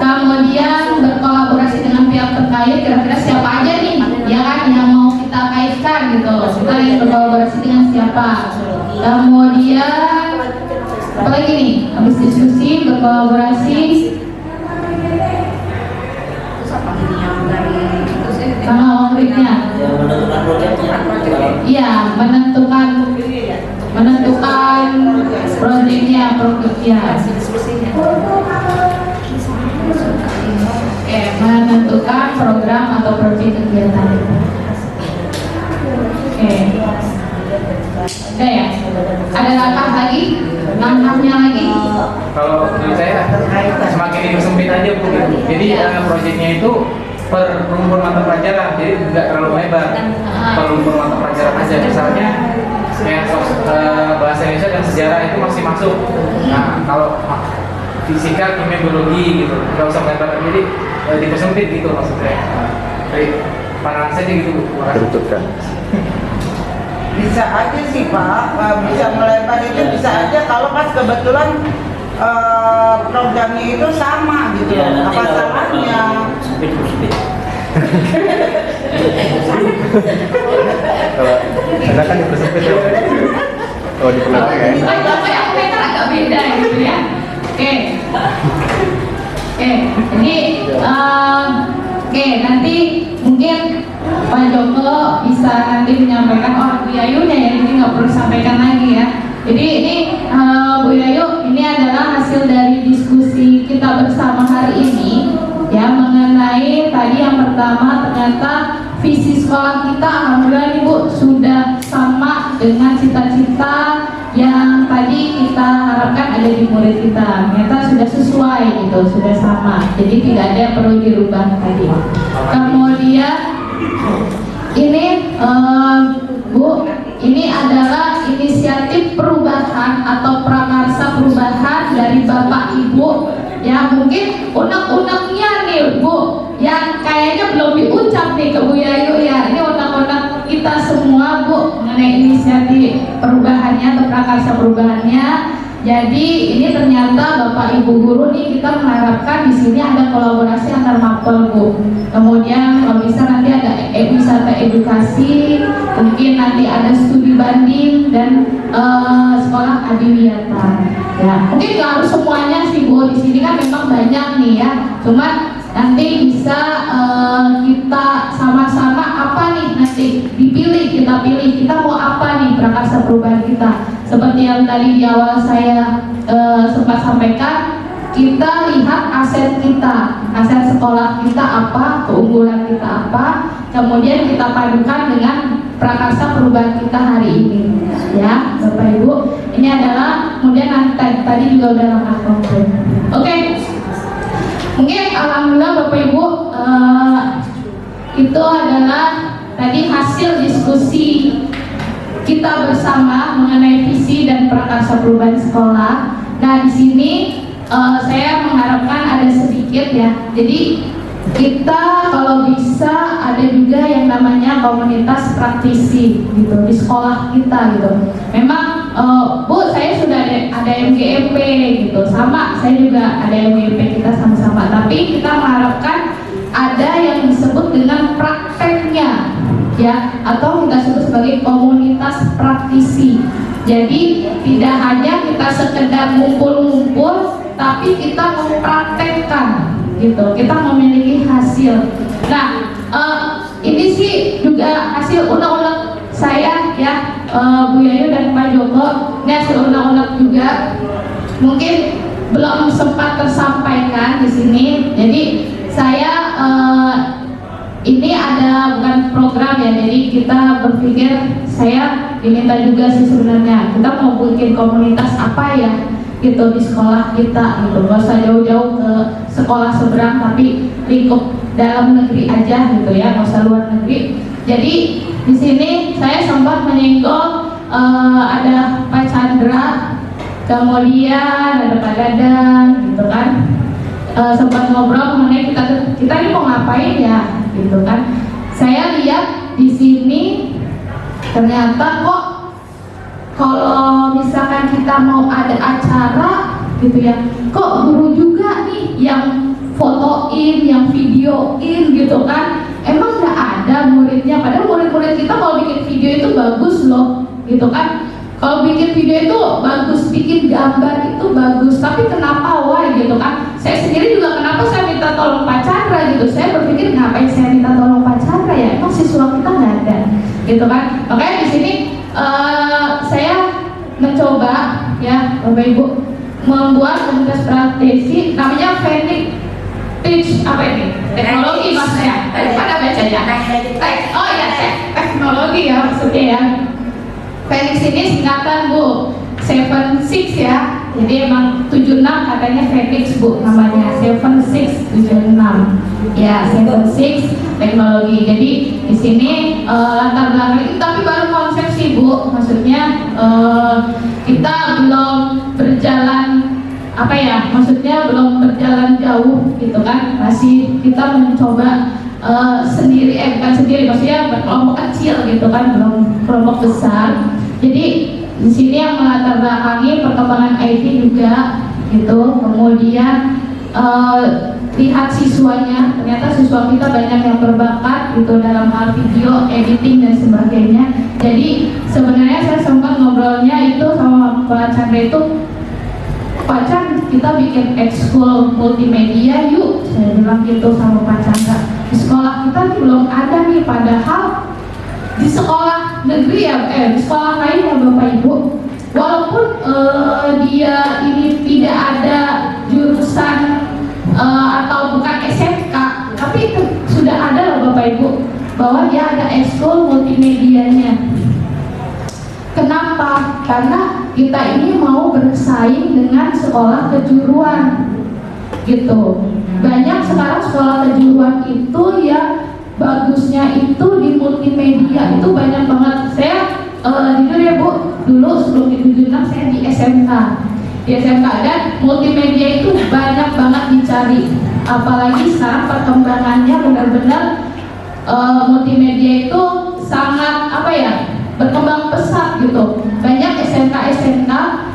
kemudian berkolaborasi dengan pihak terkait, kira-kira siapa aja nih ya kan yang mau kita kaitkan gitu, kita ingin berkolaborasi dengan siapa, kemudian apalagi nih, habis diskusi berkolaborasi sama konkretnya, menentukan proyeknya. iya menentukan proyeknya, menentukan program atau proyek kegiatan. Oke ya, ada langkah lagi, langkahnya lagi. Kalau menurut saya semakin dipersempit aja Bu. Jadi proyeknya itu per rumpun mata pelajaran, jadi nggak terlalu lebar. Per rumpun mata pelajaran aja. Misalnya kayak bahasa Indonesia dan sejarah itu masih masuk. Nah kalau fisika, kimia, biologi gitu, nggak usah lebar. Jadi dipersempit gitu maksudnya. Dari pandangan saja gitu Bu. Terutupkan. Bisa aja sih Pak, bisa melebar itu bisa aja kalau pas kebetulan programnya itu sama gitu. Ya, Apa salahnya? Sempit. Kalau ada kan dipersempit ya. Oh dipersempit ya. Apa yang meter agak beda gitu ya. Oke, jadi nanti mungkin Pak Joko bisa nanti menyampaikan, Bu Yayu ya, ini nggak perlu sampaikan lagi ya. Jadi ini Bu Yayu, ini adalah hasil dari diskusi kita bersama hari ini ya, mengenai tadi yang pertama ternyata visi sekolah kita alhamdulillah nih Bu sudah sama dengan cita-cita yang tadi kita harapkan ada di murid kita. Ternyata sudah sesuai gitu, sudah sama. Jadi tidak ada yang perlu dirubah tadi. Kemudian Bu, ini adalah inisiatif perubahan atau prakarsa perubahan dari Bapak Ibu. Ya, mungkin unek-uneknya nih Bu, yang kayaknya belum diucap nih ke Bu Yayu ya. Ini unek-unek kita semua Bu mengenai inisiatif perubahannya atau prakarsa perubahannya. Jadi ini ternyata Bapak Ibu guru nih, kita mengharapkan di sini ada kolaborasi antar mapel Bu. Kemudian kalau bisa nanti ada wisata edukasi, mungkin nanti ada studi banding dan sekolah adiwiyata. Ya, mungkin nggak harus semuanya sih Bu. Di sini kan memang banyak nih ya. Cuma nanti bisa kita sama-sama apa nih nanti dipilih, kita pilih kita mau apa nih prakarsa perubahan kita. Seperti yang tadi di awal saya sempat sampaikan, kita lihat aset kita, aset sekolah kita apa, keunggulan kita apa, kemudian kita padukan dengan prakarsa perubahan kita hari ini. Ya, Bapak Ibu, ini adalah kemudian tadi juga udah langkah konkret. Oke. Mungkin alhamdulillah Bapak Ibu, itu adalah tadi hasil diskusi kita bersama mengenai visi dan prakarsa perubahan sekolah. Nah, di sini saya mengharapkan ada sedikit ya. Jadi kita kalau bisa ada juga yang namanya komunitas praktisi gitu di sekolah kita gitu. Memang Bu, saya sudah ada MGMP gitu, sama saya juga ada MGMP, kita sama-sama. Tapi kita mengharapkan ada yang disebut dengan prakteknya ya, atau kita sebut sebagai komunitas praktisi. Jadi tidak hanya kita sekedar ngumpul-ngumpul, tapi kita mempraktekkan gitu, kita memiliki hasil. Nah, ini sih juga hasil unek-unek saya ya, Bu Yayu dan Pak Joko. Ini hasil unek-unek juga, mungkin belum sempat tersampaikan di sini. Jadi saya ini ada bukan program ya, jadi kita berpikir, saya diminta juga sih sebenarnya kita mau bikin komunitas apa ya gitu di sekolah kita gitu, nggak usah jauh-jauh ke sekolah seberang, tapi lingkup dalam negeri aja gitu ya, nggak usah luar negeri. Jadi di sini saya sempat menyinggung ada Pak Chandra, kemudian ada Pak Dadan gitu kan, sempat ngobrol mengenai kita ini mau ngapain ya gitu kan. Saya lihat di sini ternyata kok kalau misalkan kita mau ada acara gitu ya, kok guru juga nih yang fotoin, yang videoin gitu kan. Emang nggak ada muridnya, padahal murid-murid kita kalau bikin video itu bagus loh gitu kan. Kalau bikin video itu bagus, bikin gambar itu bagus, tapi kenapa why gitu kan. Saya sendiri juga kenapa saya minta tolong Pak Chandra gitu, saya berpikir ngapain saya minta tolong Pak Chandra ya, emang siswa kita nggak ada gitu kan. Makanya di sini saya mencoba ya Bapak Ibu membuat komunitas praktisi namanya Phoenix Teach, apa ini? Teknologi maksudnya. Tadi pada baca ya. Oh ya, teknologi ya maksudnya ya. Phoenix ini singkatan Bu, 76 ya. Jadi emang 76 katanya Phoenix Bu namanya, 7676. Ya, 76 teknologi. Jadi di sini latar belakang itu tapi baru konsep sih Bu. Maksudnya kita belum berjalan apa ya? Maksudnya belum berjalan jauh gitu kan. Masih kita mencoba sendiri, bukan sendiri, maksudnya berkelompok kecil gitu kan, belum kelompok besar. Jadi di sini yang melatar belakangi perkembangan IT juga gitu. Kemudian lihat siswanya, ternyata siswa kita banyak yang berbakat gitu dalam hal video, editing dan sebagainya. Jadi sebenarnya saya sempat ngobrolnya itu sama Pak Chandra itu, Pak Chan, kita bikin ekskul multimedia yuk, saya bilang gitu sama Pak Chandra. Di sekolah kita nih belum ada nih, padahal di sekolah negeri ya, di sekolah lain ya Bapak Ibu, walaupun dia ini tidak ada jurusan atau bukan SMK, tapi itu sudah ada loh Bapak Ibu, bahwa dia ada ekskul multimedianya. Kenapa? Karena kita ini mau bersaing dengan sekolah kejuruan gitu. Banyak sekarang sekolah kejuruan itu ya bagusnya itu di multimedia itu banyak banget. Saya jujur ya Bu, dulu sebelum di 76 saya di SMK. Di SMK dan multimedia itu banyak banget dicari. Apalagi sekarang perkembangannya benar-benar multimedia itu sangat berkembang pesat gitu. Banyak SMK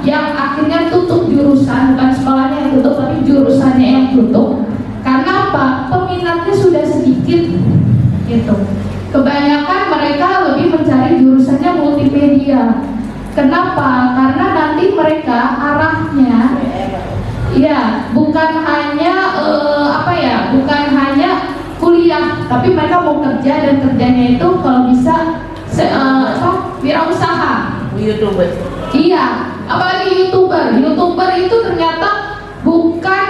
yang akhirnya tutup jurusan, bukan sekolahnya yang tutup tapi jurusannya yang tutup. Karena apa? Peminatnya sudah sedikit gitu. Kebanyakan mereka lebih mencari jurusannya multimedia. Kenapa? Karena nanti mereka arahnya bukan hanya bukan hanya kuliah, tapi mereka mau kerja dan kerjanya itu kalau bisa wirausaha. YouTuber. Iya, apalagi YouTuber. YouTuber itu ternyata bukan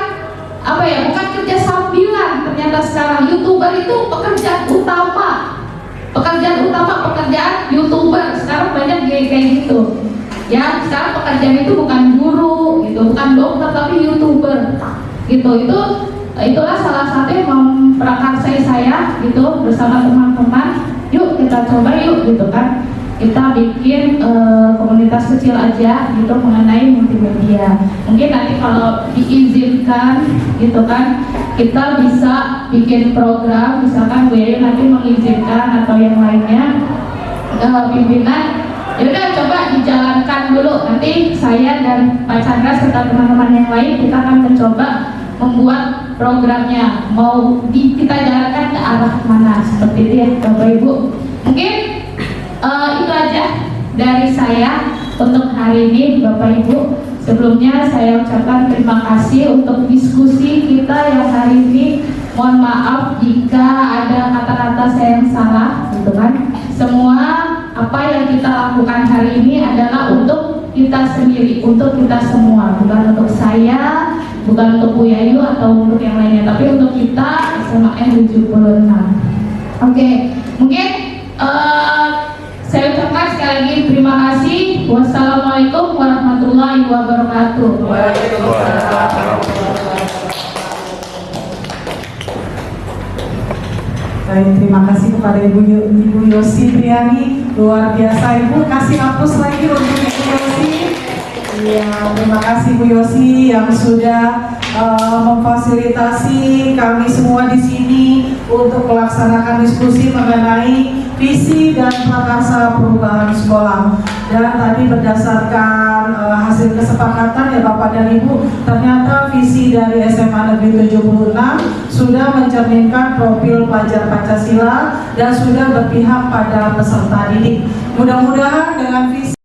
bukan kerja sambilan. Ternyata sekarang YouTuber itu pekerjaan utama. Pekerjaan YouTuber sekarang banyak kayak gitu. Ya, sekarang pekerjaan itu bukan guru, gitu, bukan dokter tapi YouTuber. Gitu. Itulah salah satu yang memprakarsai saya gitu bersama teman-teman. Yuk kita coba yuk gitu kan. Kita bikin komunitas kecil aja gitu mengenai multimedia. Mungkin nanti kalau diizinkan gitu kan, kita bisa bikin program, misalkan Bu Yayu nanti mengizinkan atau yang lainnya pimpinan. Ya udah coba dijalankan dulu. Nanti saya dan Pak Chandra serta teman-teman yang lain kita akan mencoba membuat programnya. Mau kita jalankan ke arah mana seperti itu ya Bapak Ibu. Mungkin itu aja dari saya untuk hari ini Bapak Ibu. Sebelumnya saya ucapkan terima kasih untuk diskusi kita yang hari ini. Mohon maaf jika ada kata-kata saya yang salah gitu kan. Semua apa yang kita lakukan hari ini adalah untuk kita sendiri, untuk kita semua, bukan untuk saya, bukan untuk Bu Yayu atau untuk yang lainnya, tapi untuk kita SMAN 76. Oke, mungkin saya ucapkan sekali lagi terima kasih. Wassalamualaikum warahmatullahi wabarakatuh. Baik, terima kasih kepada Ibu Yosi Triani, luar biasa Ibu. Kasih aplaus lagi untuk Ibu Yosi. Iya, terima kasih Bu Yosi yang sudah memfasilitasi kami semua di sini untuk melaksanakan diskusi mengenai visi dan prakarsa perubahan sekolah. Dan tadi berdasarkan hasil kesepakatan ya Bapak dan Ibu, ternyata visi dari SMA Negeri 76 sudah mencerminkan profil pelajar Pancasila dan sudah berpihak pada peserta didik. Mudah-mudahan dengan visi